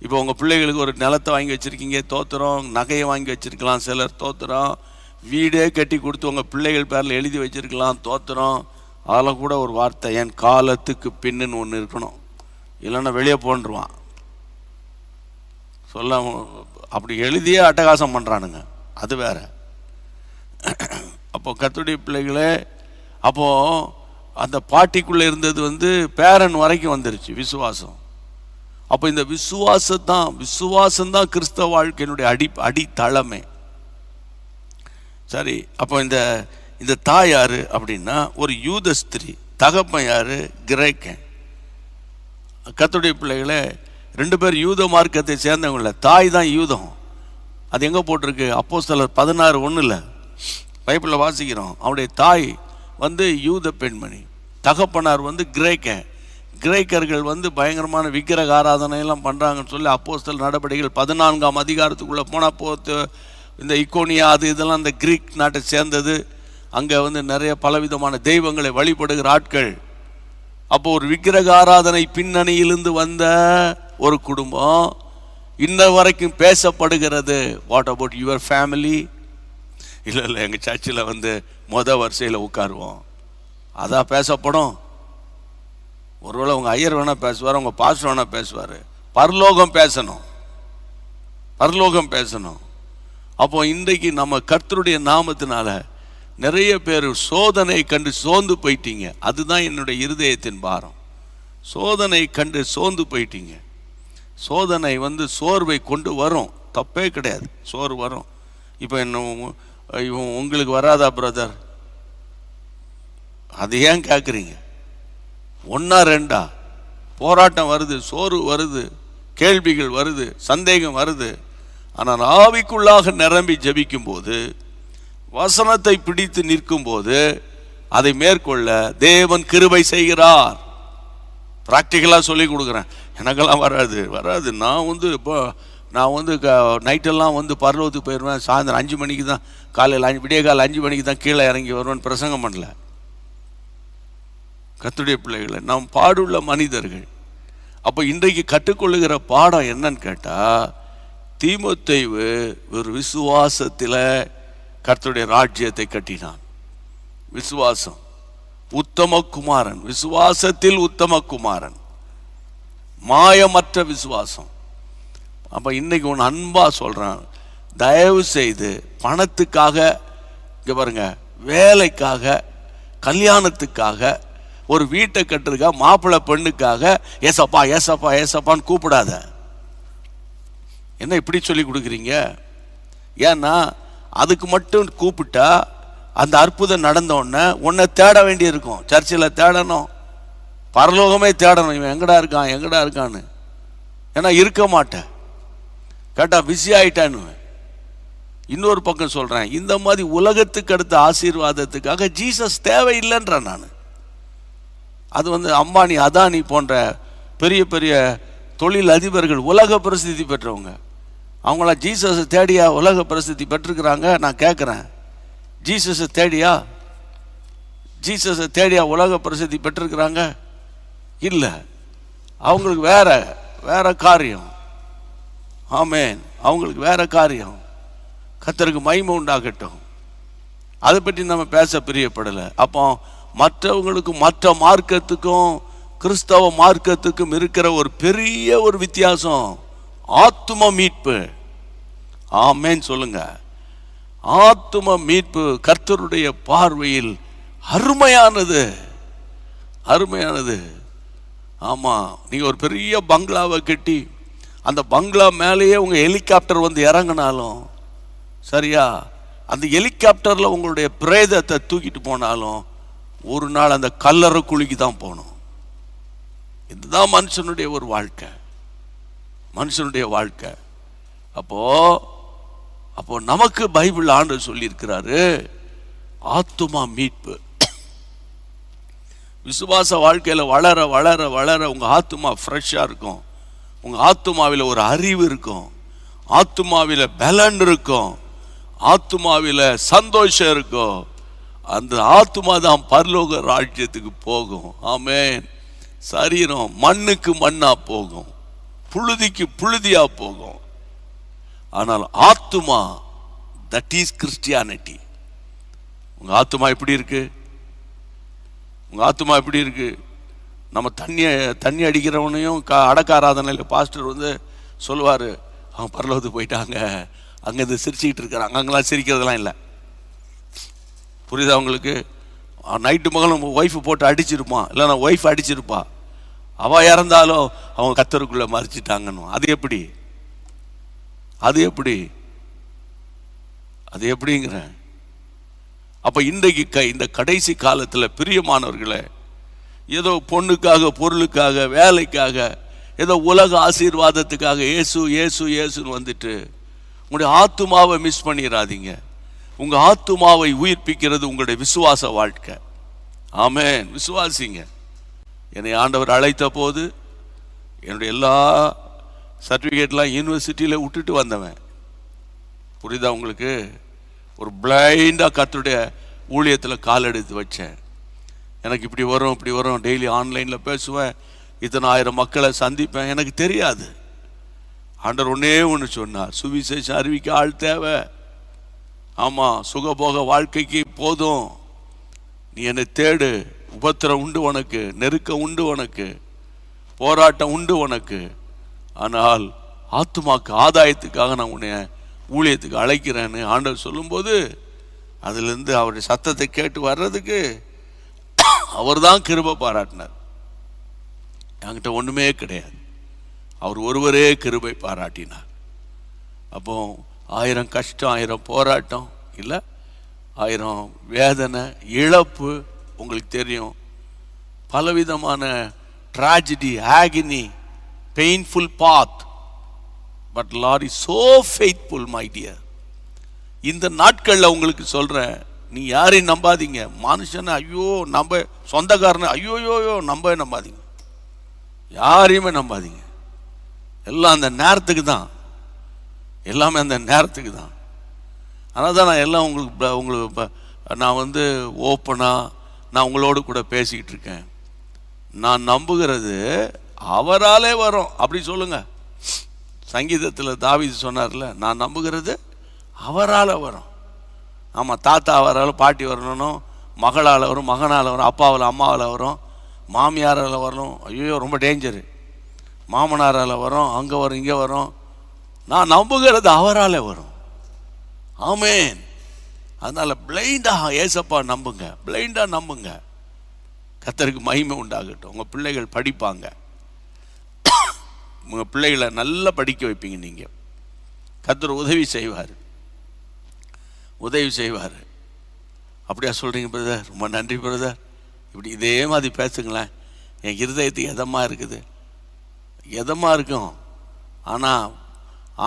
இப்போ உங்கள் பிள்ளைகளுக்கு ஒரு நிலத்தை வாங்கி வச்சுருக்கீங்க, தோத்துறோம். நகையை வாங்கி வச்சுருக்கலாம் சிலர், தோத்துறோம். வீடே கட்டி கொடுத்து உங்கள் பிள்ளைகள் பேரில் எழுதி வச்சுருக்கலாம், தோத்துறோம். அதெல்லாம் கூட ஒரு வார்த்தை, என் காலத்துக்கு பின்னுன்னு ஒன்று இருக்கணும், இல்லைன்னா வெளியே போன்றுவான். சொல்ல அப்படி எழுதியே அட்டகாசம் பண்ணுறானுங்க, அது வேற. அப்போ கர்த்தருடைய பிள்ளைகளே, அப்போது அந்த பாட்டிக்குள்ளே இருந்தது வந்து பேரன் வரைக்கும் வந்துருச்சு விசுவாசம். அப்போ இந்த விசுவாசம்தான் கிறிஸ்தவ வாழ்க்கையினுடைய அடித்தளமே. சரி, அப்போ இந்த தாய் யாரு அப்படின்னா ஒரு யூத ஸ்திரீ, தகப்பன் யாரு? கிரேக்கன். கர்த்தருடைய பிள்ளைகளே, 2 பேர் யூத மார்க்கத்தை சேர்ந்தவங்கள. தாய் தான் யூதம். அது எங்கே போட்டிருக்கு? அப்போஸ்தலர் 16:1 பைபிளில் வாசிக்கிறோம். அவருடைய தாய் வந்து யூத பெண்மணி, தகப்பனார் வந்து கிரேக்கன். கிரேக்கர்கள் வந்து பயங்கரமான விக்கிரக ஆராதனையெல்லாம் பண்ணுறாங்கன்னு சொல்லி அப்போஸ்தலர் நடவடிக்கைகள் 14ஆம் அதிகாரத்துக்குள்ளே போனால் இந்த இக்கோனியா அது இதெல்லாம் இந்த கிரீக் நாட்டை சேர்ந்தது. அங்கே வந்து நிறைய பலவிதமான தெய்வங்களை வழிபடுகிற ஆட்கள். அப்போ ஒரு விக்கிரக ஆராதனை பின்னணியிலிருந்து வந்த ஒரு குடும்பம் இன்ன வரைக்கும் பேசப்படுகிறது. What about your family? இல்லை, எங்கள் சர்ச்சில் வந்து வரிசையில் உட்காருவோம், அதான் பேசப்படும். ஒருவேளை உங்கள் ஐயர் வேணால் பேசுவார், உங்கள் பாஸ்டர் வேணால் பேசுவார். பரலோகம் பேசணும். அப்போ இன்றைக்கு நம்ம கர்த்தருடைய நாமத்தினால நிறைய பேர் சோதனை கண்டு சோர்ந்து போயிட்டீங்க. அதுதான் என்னுடைய இருதயத்தின் பாரம். சோதனை கண்டு சோர்ந்து போயிட்டீங்க. சோதனை வந்து சோர்வை கொண்டு வரும், தப்பே கிடையாது, சோர்வு வரும். இப்போ உங்களுக்கு வராதா பிரதர்? அது ஏன் கேட்குறீங்க? 1 2 போராட்டம் வருது, சோர்வு வருது, கேள்விகள் வருது, சந்தேகம் வருது. ஆனால் ஆவிக்குள்ளாக நிரம்பி ஜெபிக்கும் போது, வசனத்தை பிடித்து நிற்கும் போது அதை மேற்கொள்ள தேவன் கிருபை செய்கிறார். ப்ராக்டிக்கலாக சொல்லி கொடுக்குறேன். எனக்கெல்லாம் வராது. நான் வந்து நைட்டெல்லாம் வந்து பரலோகத்துக்கு போயிடுவேன். சாயந்தரம் 5 மணிக்கு தான், காலையில் விடியகால 5 மணிக்கு தான் கீழே இறங்கி வருவேன். பிரசங்கம் பண்ணல. கர்த்தருடைய பிள்ளைகளை, நாம் பாடுள்ள மனிதர்கள். அப்போ இன்றைக்கு கற்றுக்கொள்ளுகிற பாடம் என்னன்னு கேட்டால், தீமோத்தேயு ஒரு விசுவாசத்தில் கர்த்தருடைய ராஜ்யத்தை கட்டினான். விசுவாசம், உத்தமகுமாரன், விசுவாசத்தில் உத்தமகுமாரன், மாயமற்ற விசுவாசம். அப்போ இன்னைக்கு ஒன்று அன்பாக சொல்கிறேன், தயவு செய்து பணத்துக்காக, இங்கே பாருங்க, வேலைக்காக, கல்யாணத்துக்காக, ஒரு வீட்டை கட்டுறதுக்காக, மாப்பிள்ளை பெண்ணுக்காக ஏசப்பான்னு கூப்பிடாத. என்ன இப்படி சொல்லி கொடுக்குறீங்க? ஏன்னா அதுக்கு மட்டும் கூப்பிட்டா அந்த அற்புதம் நடந்தோடனே உன்னை தேட வேண்டியிருக்கும். சர்ச்சில் தேடணும், பரலோகமே தேடணும். இவன் எங்கடா இருக்கான்னு. ஏன்னா இருக்க மாட்டேன், கேட்டால் பிஸி ஆகிட்டான்னு. இன்னொரு பக்கம் சொல்கிறேன், இந்த மாதிரி உலகத்துக்கு அடுத்த ஆசீர்வாதத்துக்காக ஜீசஸ் தேவையில்லைன்றேன் நான். அது வந்து அம்பானி, அதானி போன்ற பெரிய பெரிய தொழில் அதிபர்கள், உலக பிரசித்தி பெற்றவங்க, அவங்களாம் ஜீசஸை தேடியா உலக பிரசித்தி பெற்றிருக்கிறாங்க? நான் கேட்குறேன், ஜீசஸை தேடியா உலக பிரசித்தி பெற்றிருக்கிறாங்க? இல்லை, அவங்களுக்கு வேற காரியம். ஆமேன், அவங்களுக்கு வேற காரியம். கர்த்தருக்கு மகிமை உண்டாகட்டும். அதை பற்றி நம்ம பேச பிரியப்படலை. அப்போ மற்றவங்களுக்கும் மற்ற மார்க்கத்துக்கும் கிறிஸ்தவ மார்க்கத்துக்கும் இருக்கிற ஒரு பெரிய ஒரு வித்தியாசம் ஆத்தும மீட்பு. ஆமென் சொல்லுங்க. ஆத்தும மீட்பு கர்த்தருடைய பார்வையில் அருமையானது, அருமையானது. ஆமா, நீங்க ஒரு பெரிய பங்களாவை கட்டி அந்த பங்களா மேலேயே உங்க ஹெலிகாப்டர் வந்து இறங்கினாலும் சரியா, அந்த ஹெலிகாப்டர்ல உங்களுடைய பிரேதத்தை தூக்கிட்டு போனாலும் ஒரு நாள் அந்த கல்லறை குழிக்கு தான் போகணும். இதுதான் மனுஷனுடைய ஒரு வாழ்க்கை, மனுஷனுடைய வாழ்க்கை. அப்போ நமக்கு பைபிள் ஆண்டவர் சொல்லியிருக்கிறாரு ஆத்துமா மீட்பு. விசுவாச வாழ்க்கையில் வளர வளர வளர உங்க ஆத்துமா ஃப்ரெஷ்ஷாக இருக்கும். உங்க ஆத்துமாவில் ஒரு அறிவு இருக்கும், ஆத்துமாவில் பலன் இருக்கும், ஆத்துமாவில் சந்தோஷம் இருக்கும். அந்த ஆத்துமா தான் பரலோக ராஜ்யத்துக்கு போகும். ஆமென். சரீரம் மண்ணுக்கு மண்ணா போகும், புழுதிக்கு புழுதியா போகும். ஆனால் ஆத்துமா, தட் இஸ் கிறிஸ்டியானிட்டி. உங்க ஆத்துமா எப்படி இருக்கு? உங்க ஆத்துமா எப்படி இருக்கு? நம்ம தண்ணி அடிக்கிறவனையும் அடக்க ஆராதனையில் பாஸ்டர் வந்து சொல்லுவார், அவங்க பரலோகத்துக்கு போயிட்டாங்க, அங்கே சிரிச்சுக்கிட்டு இருக்கிறாங்க. அங்கெல்லாம் சிரிக்கிறதுலாம் இல்லை. புரியுதா உங்களுக்கு? நைட்டு மகளும் ஒய்ஃபு போட்டு அடிச்சிருப்பான், இல்லைன்னா ஒய்ஃப் அடிச்சிருப்பா, அவள் இறந்தாலும் அவங்க கத்தருக்குள்ளே மறைச்சிட்டாங்கன்னு. அது எப்படி? அது எப்படி? அது எப்படிங்கிற? அப்போ இன்றைக்கு இந்த கடைசி காலத்தில் பிரியமானவர்களை, ஏதோ பொண்ணுக்காக, பொருளுக்காக, வேலைக்காக, ஏதோ உலக ஆசீர்வாதத்துக்காக இயேசு இயேசு இயேசுன்னு வந்துட்டு உங்களுடைய ஆத்துமாவை மிஸ் பண்ணிடாதீங்க. உங்க ஆத்துமாவை உயிர்ப்பிக்கிறது உங்களுடைய விசுவாச வாழ்க்கை. ஆமென். விசுவாசிங்க. என்னை ஆண்டவர் அழைத்த போது என்னுடைய எல்லா சர்டிஃபிகேட்லாம் யூனிவர்சிட்டியில் விட்டுட்டு வந்தவன். புரியுதா உங்களுக்கு? ஒரு பிளைண்டாக கர்த்தருடைய ஊழியத்தில் கால் எடுத்து வச்சேன். எனக்கு இப்படி வரும் இப்படி வரும், டெய்லி ஆன்லைனில் பேசுவேன், இத்தனை ஆயிரம் மக்களை சந்திப்பேன். எனக்கு தெரியாது. ஆண்டவர் ஒன்னே ஒன்று சொன்னார், சுவிசேஷம் அறிவிக்க ஆள் தேவை. ஆமாம், சுகபோக வாழ்க்கைக்கு போதும், நீ என்னை தேடு. உபத்திரம் உண்டு உனக்கு, நெருக்கம் உண்டு உனக்கு, போராட்டம் உண்டு உனக்கு. ஆனால் ஆத்துமாக்கு ஆதாயத்துக்காக நான் உன்னை ஊழியத்துக்கு அழைக்கிறேன்னு ஆண்டவர் சொல்லும்போது, அதுலேருந்து அவருடைய சத்தத்தை கேட்டு வர்றதுக்கு அவர் தான் கிருபை பாராட்டினார். என்கிட்ட ஒன்றுமே கிடையாது, அவர் ஒருவரே கிருபை பாராட்டினார். அப்போ 1000 கஷ்டம், 1000 போராட்டம் இல்லை, 1000 வேதனை, இழப்பு, உங்களுக்கு தெரியும், பலவிதமான ட்ராஜடி, ஆகினி, painful path. But Lord is so faithful my dear. இந்த நாட்களில் உங்களுக்கு சொல்கிறேன், நீ யாரையும் நம்பாதீங்க. மனுஷனை ஐயோ நம்ப, சொந்தக்காரனை ஐயோயோயோ நம்பாதீங்க, யாரையுமே நம்பாதீங்க. எல்லாம் அந்த நேரத்துக்கு தான், எல்லாமே அந்த நேரத்துக்கு தான். அதனால தான் நான் எல்லாம் உங்களுக்கு நான் வந்து ஓப்பனாக நான் உங்களோடு கூட பேசிக்கிட்டு இருக்கேன். நான் நம்புகிறது அவராலே வரும், அப்படி சொல்லுங்க. சங்கீதத்தில் தாவீது சொன்னார்ல, நான் நம்புகிறது அவரால் வரும். ஆமாம், தாத்தா அவரால் பாட்டி வரணும், மகளால் வரும், மகனால் வரும், அப்பாவில் அம்மாவில் வரும், மாமியாரால் வரணும், ஐயோ ரொம்ப டேஞ்சரு, மாமனாரால் வரும், அங்கே வரும், இங்கே வரும். நான் நம்புகிறது அவரால் வரும். ஆமென். அதனால் பிளைண்டாக ஏசப்பா நம்புங்க, பிளைண்டாக நம்புங்க. கர்த்தருக்கு மகிமை உண்டாகட்டும். உங்கள் பிள்ளைகள் படிப்பாங்க, உங்கள் பிள்ளைகளை நல்லா படிக்க வைப்பீங்க. நீங்கள் கர்த்தர் உதவி செய்வார், உதவி செய்வார். அப்படியா சொல்கிறீங்க பிரதர்? ரொம்ப நன்றி பிரதர். இப்படி இதே மாதிரி பேசுங்களேன். என் இருதயத்துக்கு எதமாக இருக்குது, எதமாக இருக்கும். ஆனால்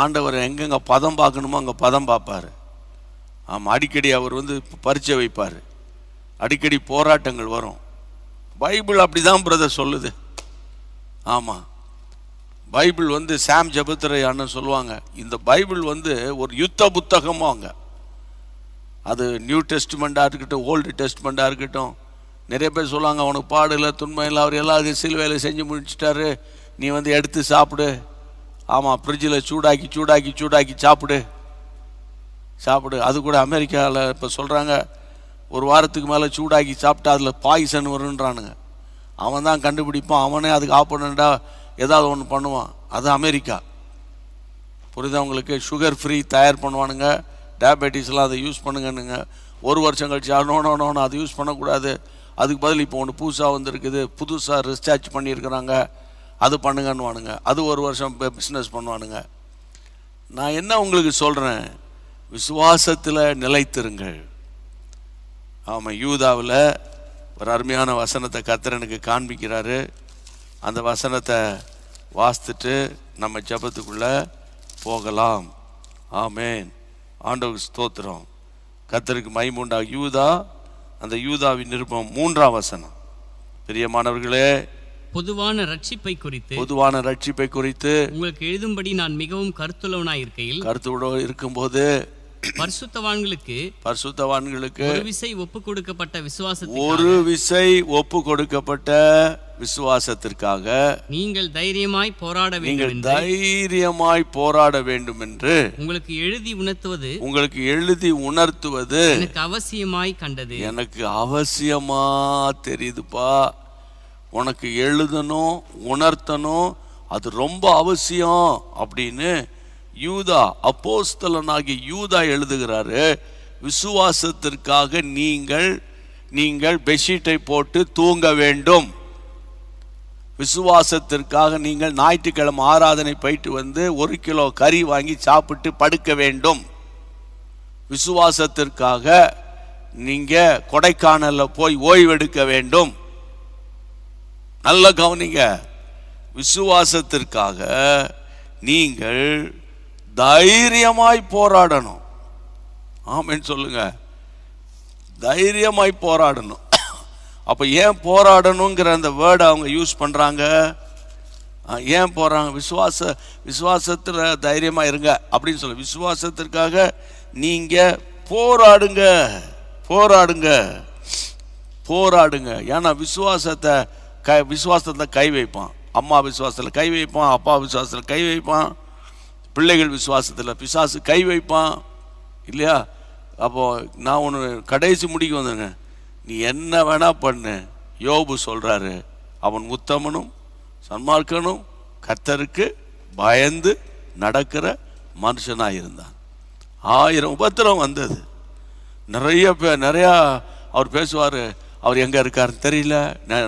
ஆண்டவர் எங்கெங்கே பதம் பார்க்கணுமோ அங்கே பதம் பார்ப்பார். ஆமாம், அடிக்கடி அவர் வந்து பரீட்சை வைப்பார், அடிக்கடி போராட்டங்கள் வரும். பைபிள் அப்படி தான் பிரதர் சொல்லுது. ஆமாம், பைபிள் வந்து சாம் ஜெபத்துரை அண்ணன் சொல்லுவாங்க, இந்த பைபிள் வந்து ஒரு யுத்த புத்தகமாங்க. அது நியூ டெஸ்ட்மெண்ட்டாக இருக்கட்டும், ஓல்டு டெஸ்ட்மெண்ட்டாக இருக்கட்டும். நிறைய பேர் சொல்லுவாங்க, அவனுக்கு பாடல துன்பம் இல்லை, அவர் எல்லாத்தையும் சிலுவையில் செஞ்சு முடிச்சிட்டாரு, நீ வந்து எடுத்து சாப்பிடு. ஆமாம், ஃப்ரிட்ஜில் சூடாக்கி சூடாக்கி சூடாக்கி சாப்பிடு. அது கூட அமெரிக்காவில் இப்போ சொல்கிறாங்க, ஒரு வாரத்துக்கு மேலே சூடாக்கி சாப்பிட்டா அதில் பாய்சன் வருன்றானுங்க. அவன் தான் கண்டுபிடிப்பான், அவனே அதுக்கு ஆப்போனண்டாக ஏதாவது ஒன்று பண்ணுவான். அது அமெரிக்கா. புரியுதா உங்களுக்கு? சுகர் ஃப்ரீ தயார் பண்ணுவானுங்க, டயபெட்டிஸ்லாம் அதை யூஸ் பண்ணுங்கன்னுங்க. ஒரு வருஷம் கழிச்சு நோனோன்னு அதை யூஸ் பண்ணக்கூடாது, அதுக்கு பதில் இப்போ ஒன்று புதுசாக வந்துருக்குது, புதுசாக ரிசர்ச் பண்ணியிருக்கிறாங்க, அது பண்ணுங்கன்னுவானுங்க. அது ஒரு வருஷம் பிஸ்னஸ் பண்ணுவானுங்க. நான் என்ன உங்களுக்கு சொல்கிறேன், விசுவாசத்தில் நிலைத்திருங்கள். ஆமாம், யூதாவில் ஒரு அருமையான வசனத்தை கர்த்தர் எனக்கு காண்பிக்கிறாரு. அந்த வசனத்தை வாசித்துட்டு நம்ம ஜெபத்துக்குள்ளே போகலாம். ஆமேன். ஆண்டவருக்கு ஸ்தோத்திரம். கர்த்தருக்கு மகிமை உண்டாகும். யூதா, அந்த யூதாவின் நிருபம் 3ஆம் வசனம். பிரியமானவர்களே, பொதுவான ரட்சிப்பை குறித்து உங்களுக்கு எழுதும்படி நான் மிகவும் கருத்துள்ளவனாய் இருக்கையில், கருத்துடன் இருக்கும்போது பரிசுத்தவான்களுக்கு ஒரு விசை ஒப்பு கொடுக்கப்பட்ட விசுவாசத்திற்காக நீங்கள் தைரியமாய் போராட வேண்டும் என்று உங்களுக்கு எழுதி உணர்த்துவது எனக்கு அவசியமாய் கண்டது. எனக்கு அவசியமா தெரியுதுப்பா, உனக்கு எழுதணும், உணர்த்தணும், அது ரொம்ப அவசியம் அப்படின்னு யூதா, அப்போஸ்தலனாகிய யூதா எழுதுகிறாரு. விசுவாசத்திற்காக நீங்கள் பெட்ஷீட்டை போட்டு தூங்க வேண்டும். விசுவாசத்திற்காக நீங்கள் ஞாயிற்றுக்கிழமை ஆராதனை போயிட்டு வந்து 1 கிலோ கறி வாங்கி சாப்பிட்டு படுக்க வேண்டும். விசுவாசத்திற்காக நீங்க கொடைக்கானல்ல போய் ஓய்வெடுக்க வேண்டும். நல்ல கவனிங்க, விசுவாசத்திற்காக நீங்கள் தைரியமாய் போராடணும். ஆமென் சொல்லுங்க. தைரியமாய் போராடணும். அப்ப ஏன் போராடணுங்கிற அந்த வேர்டை அவங்க யூஸ் பண்றாங்க? ஏன் போறாங்க? விசுவாசத்துல தைரியமா இருங்க அப்படின்னு சொல்லு. விசுவாசத்திற்காக நீங்க போராடுங்க. ஏன்னா விசுவாசத்துல கை வைப்பான். அம்மா விசுவாசத்துல கை வைப்பான், அப்பா விசுவாசத்துல கை வைப்பான், பிள்ளைகள் விசுவாசத்தில் பிசாசு கை வைப்பான் இல்லையா? அப்போ நான் ஒன்று கடைசி முடிக்க வந்தேங்க. நீ என்ன வேணா பண்ணு, யோபு சொல்றாரு, அவன் உத்தமனும் சன்மார்க்கனும் கர்த்தருக்கு பயந்து நடக்கிற மனுஷனாக இருந்தான். 1000 உபத்திரம் வந்தது. நிறையா அவர் பேசுவார். அவர் எங்கே இருக்காருன்னு தெரியல.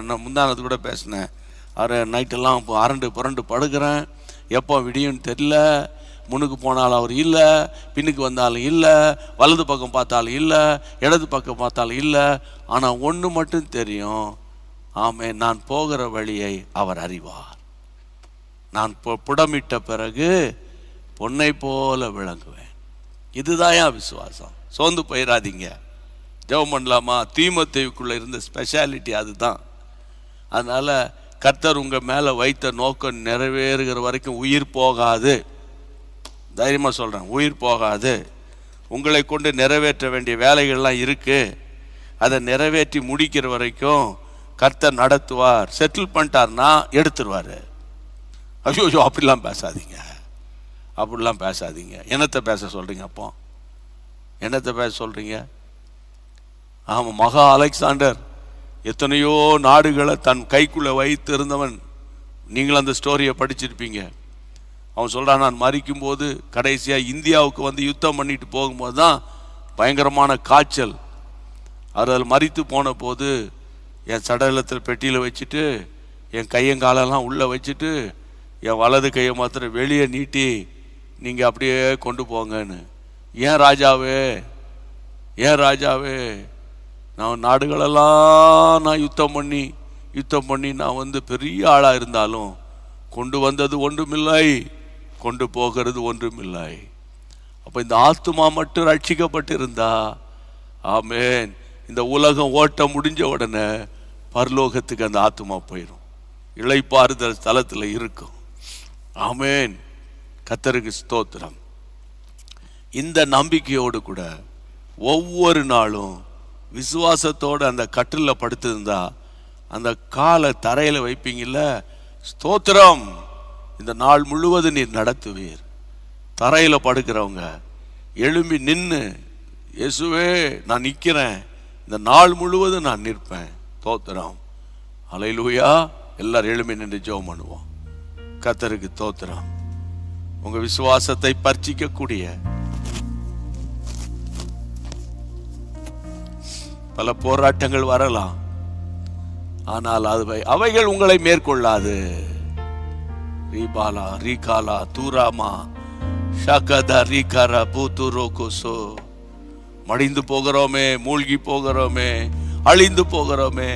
நான் முந்தானது கூட பேசினேன். அவர் நைட்டெல்லாம் புரண்டு படுக்கிறேன், எப்போ விடியும்னு தெரியல. முன்னுக்கு போனாலும் அவர் இல்லை, பின்னுக்கு வந்தாலும் இல்லை, வலது பக்கம் பார்த்தாலும் இல்லை, இடது பக்கம் பார்த்தாலும் இல்லை. ஆனால் ஒன்று மட்டும் தெரியும், ஆமே, நான் போகிற வழியை அவர் அறிவார். நான் புடமிட்ட பிறகு பொன்னை போல விளங்குவேன். இதுதான் விசுவாசம். சோர்ந்து போயிடாதீங்க, ஜெபம் பண்ணலாமா? தீமோத்தேயுக்குள்ளே இருந்த ஸ்பெஷாலிட்டி அதுதான். அதனால் கர்த்தர் உங்கள் மேலே வைத்த நோக்கம் நிறைவேறுகிற வரைக்கும் உயிர் போகாது. தைரியமாக சொல்கிறேன், உயிர் போகாது. உங்களை கொண்டு நிறைவேற்ற வேண்டிய வேலைகள்லாம் இருக்குது. அதை நிறைவேற்றி முடிக்கிற வரைக்கும் கர்த்தர் நடத்துவார். செட்டில் பண்ணிட்டார்னா எடுத்துருவார். ஐயோ அப்படிலாம் பேசாதீங்க. என்னத்தை பேச சொல்கிறீங்க? அப்போ என்னத்தை பேச சொல்கிறீங்க? ஆமாம், மகா அலெக்சாண்டர் எத்தனையோ நாடுகளை தன் கைக்குள்ளே வைத்து இருந்தவன். நீங்களும் அந்த ஸ்டோரியை படிச்சிருப்பீங்க. அவன் சொல்கிறான், நான் மறிக்கும்போது கடைசியாக இந்தியாவுக்கு வந்து யுத்தம் பண்ணிட்டு போகும்போது தான் பயங்கரமான காய்ச்சல். அதில் மறித்து போன போது என் சடலத்தில் பெட்டியில் வச்சுட்டு என் கையங்காலெல்லாம் உள்ளே வச்சுட்டு என் வலது கையை மாத்திரம் வெளியே நீட்டி நீங்கள் அப்படியே கொண்டு போங்கன்னு. ஏன் ராஜாவே நான் நாடுகளெல்லாம் நான் யுத்தம் பண்ணி நான் வந்து பெரிய ஆளாக இருந்தாலும் கொண்டு வந்தது ஒன்றுமில்லை, கொண்டு போகிறது ஒன்றுமில்லை. அப்போ இந்த ஆத்துமா மட்டும் ரட்சிக்கப்பட்டிருந்தா, ஆமேன், இந்த உலகம் ஓட்ட முடிஞ்ச உடனே பரலோகத்துக்கு அந்த ஆத்துமா போயிடும், இளைப்பாறுதல் ஸ்தலத்தில் இருக்கும். ஆமேன், கர்த்தருக்கு ஸ்தோத்திரம். இந்த நம்பிக்கையோடு கூட ஒவ்வொரு நாளும் விசுவாசத்தோடு அந்த கட்டிலில் படுத்திருந்தா, அந்த காலை தரையில் வைப்பீங்கல்ல, ஸ்தோத்திரம், இந்த நாள் முழுவதும் நீர் நடத்துவீர். தரையில் படுக்கிறவங்க எழும்பி நின்று, இயேசுவே நான் நிற்கிறேன், இந்த நாள் முழுவதும் நான் நிற்பேன், ஸ்தோத்திரம். ஹல்லேலூயா. எல்லாரும் எழும்பி நின்று ஜெபம் பண்ணுவோம். கர்த்தருக்கு ஸ்தோத்திரம். உங்க விசுவாசத்தை பர்ச்சிக்கக்கூடிய பல போராட்டங்கள் வரலாம், ஆனால் அவைகள் உங்களை மேற்கொள்ளாது. ரீபாலா ரீகாலா தூராமா ஷகதா ரீகாரா பூத்துரோ கோசோ. மடிந்து போகிறோமே, மூழ்கி போகிறோமே, அழிந்து போகிறோமே.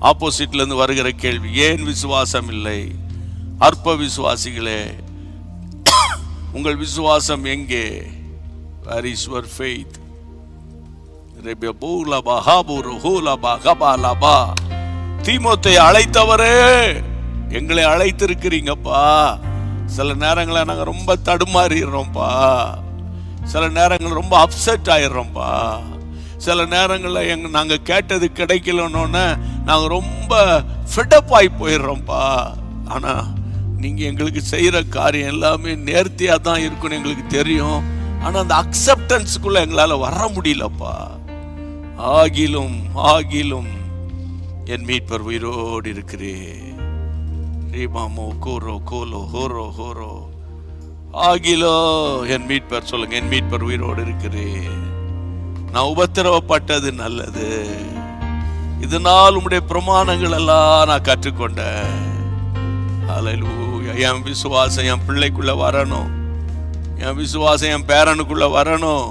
ஆப்போசிட்ல இருந்து வருகிற கேள்வி, ஏன் விசுவாசம் இல்லை? அற்ப விசுவாசிகளே, உங்கள் விசுவாசம் எங்கே? Where is your faith? தீமோத்தேயை அழைத்தவரே, எங்களை அழைத்திருக்கிறீங்கப்பா. சில நேரங்களில் நாங்கள் ரொம்ப தடுமாறிடுறோம்ப்பா, சில நேரங்கள் ரொம்ப அப்செட் ஆயிடுறோம்ப்பா, சில நேரங்களில் நாங்கள் கேட்டது கிடைக்கலன்னொன்னே நாங்கள் ரொம்ப ஃபெட்டப் ஆகி போயிடுறோம்ப்பா. ஆனால் நீங்கள் எங்களுக்கு செய்கிற காரியம் எல்லாமே நேர்த்தியாக தான் இருக்குன்னு எங்களுக்கு தெரியும். ஆனால் அந்த அக்செப்டன்ஸுக்குள்ளே எங்களால் வர முடியலப்பா. ஆகிலும் ஆகிலும் என் மீட்பர் உயிரோடு இருக்கிறே. ரீமாமோ கோரோ கோலோ ஹோரோ ஹோரோ. ஆகிலோ என் மீட்பர், சொல்லுங்க, என் மீட்பர் உயிரோடு இருக்கிறே. நான் உபத்திரவப்பட்டது நல்லது, இதனால் உம்முடைய பிரமாணங்கள் எல்லாம் நான் கற்றுக்கொண்டேன். ஹல்லேலூயா. என் விசுவாசம் என் பிள்ளைக்குள்ள வரணும், என் விசுவாசம் என் பேரனுக்குள்ள வரணும்.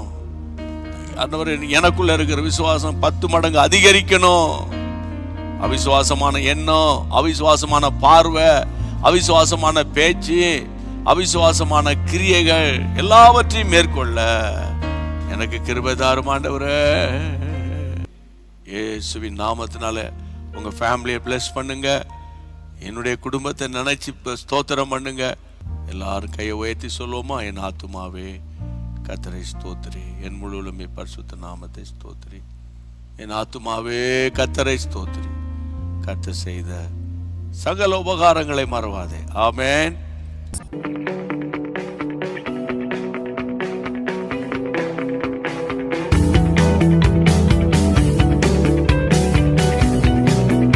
ஆண்டவரே, எனக்குள்ள இருக்கிற விசுவாசம் 10 மடங்கு அதிகரிக்கணும். அவிசுவாசமான எண்ணம், அவிசுவாசமான பார்வை, அவிசுவாசமான பேச்சு, அவிசுவாசமான கிரியைகள் எல்லாவற்றையும் மேற்கொள்ள எனக்கு கிருபை தாரும் ஆண்டவரே. இயேசுவின் நாமத்தினால உங்க ஃபேமிலியை பிளஸ் பண்ணுங்க. என்னுடைய குடும்பத்தை நினைச்சு ஸ்தோத்திரம் பண்ணுங்க. எல்லாரும் கையை உயர்த்தி சொல்லுவோமா? என் ஆத்துமாவே கர்த்தரை ஸ்தோத்திரி, என் முழுவதுமே பரிசுத்த நாமத்தை ஸ்தோத்திரி. என் ஆத்துமாவே கர்த்தரை ஸ்தோத்திரி, கர்த்தர் செய்த சகல உபகாரங்களை மறவாதே. ஆமென்.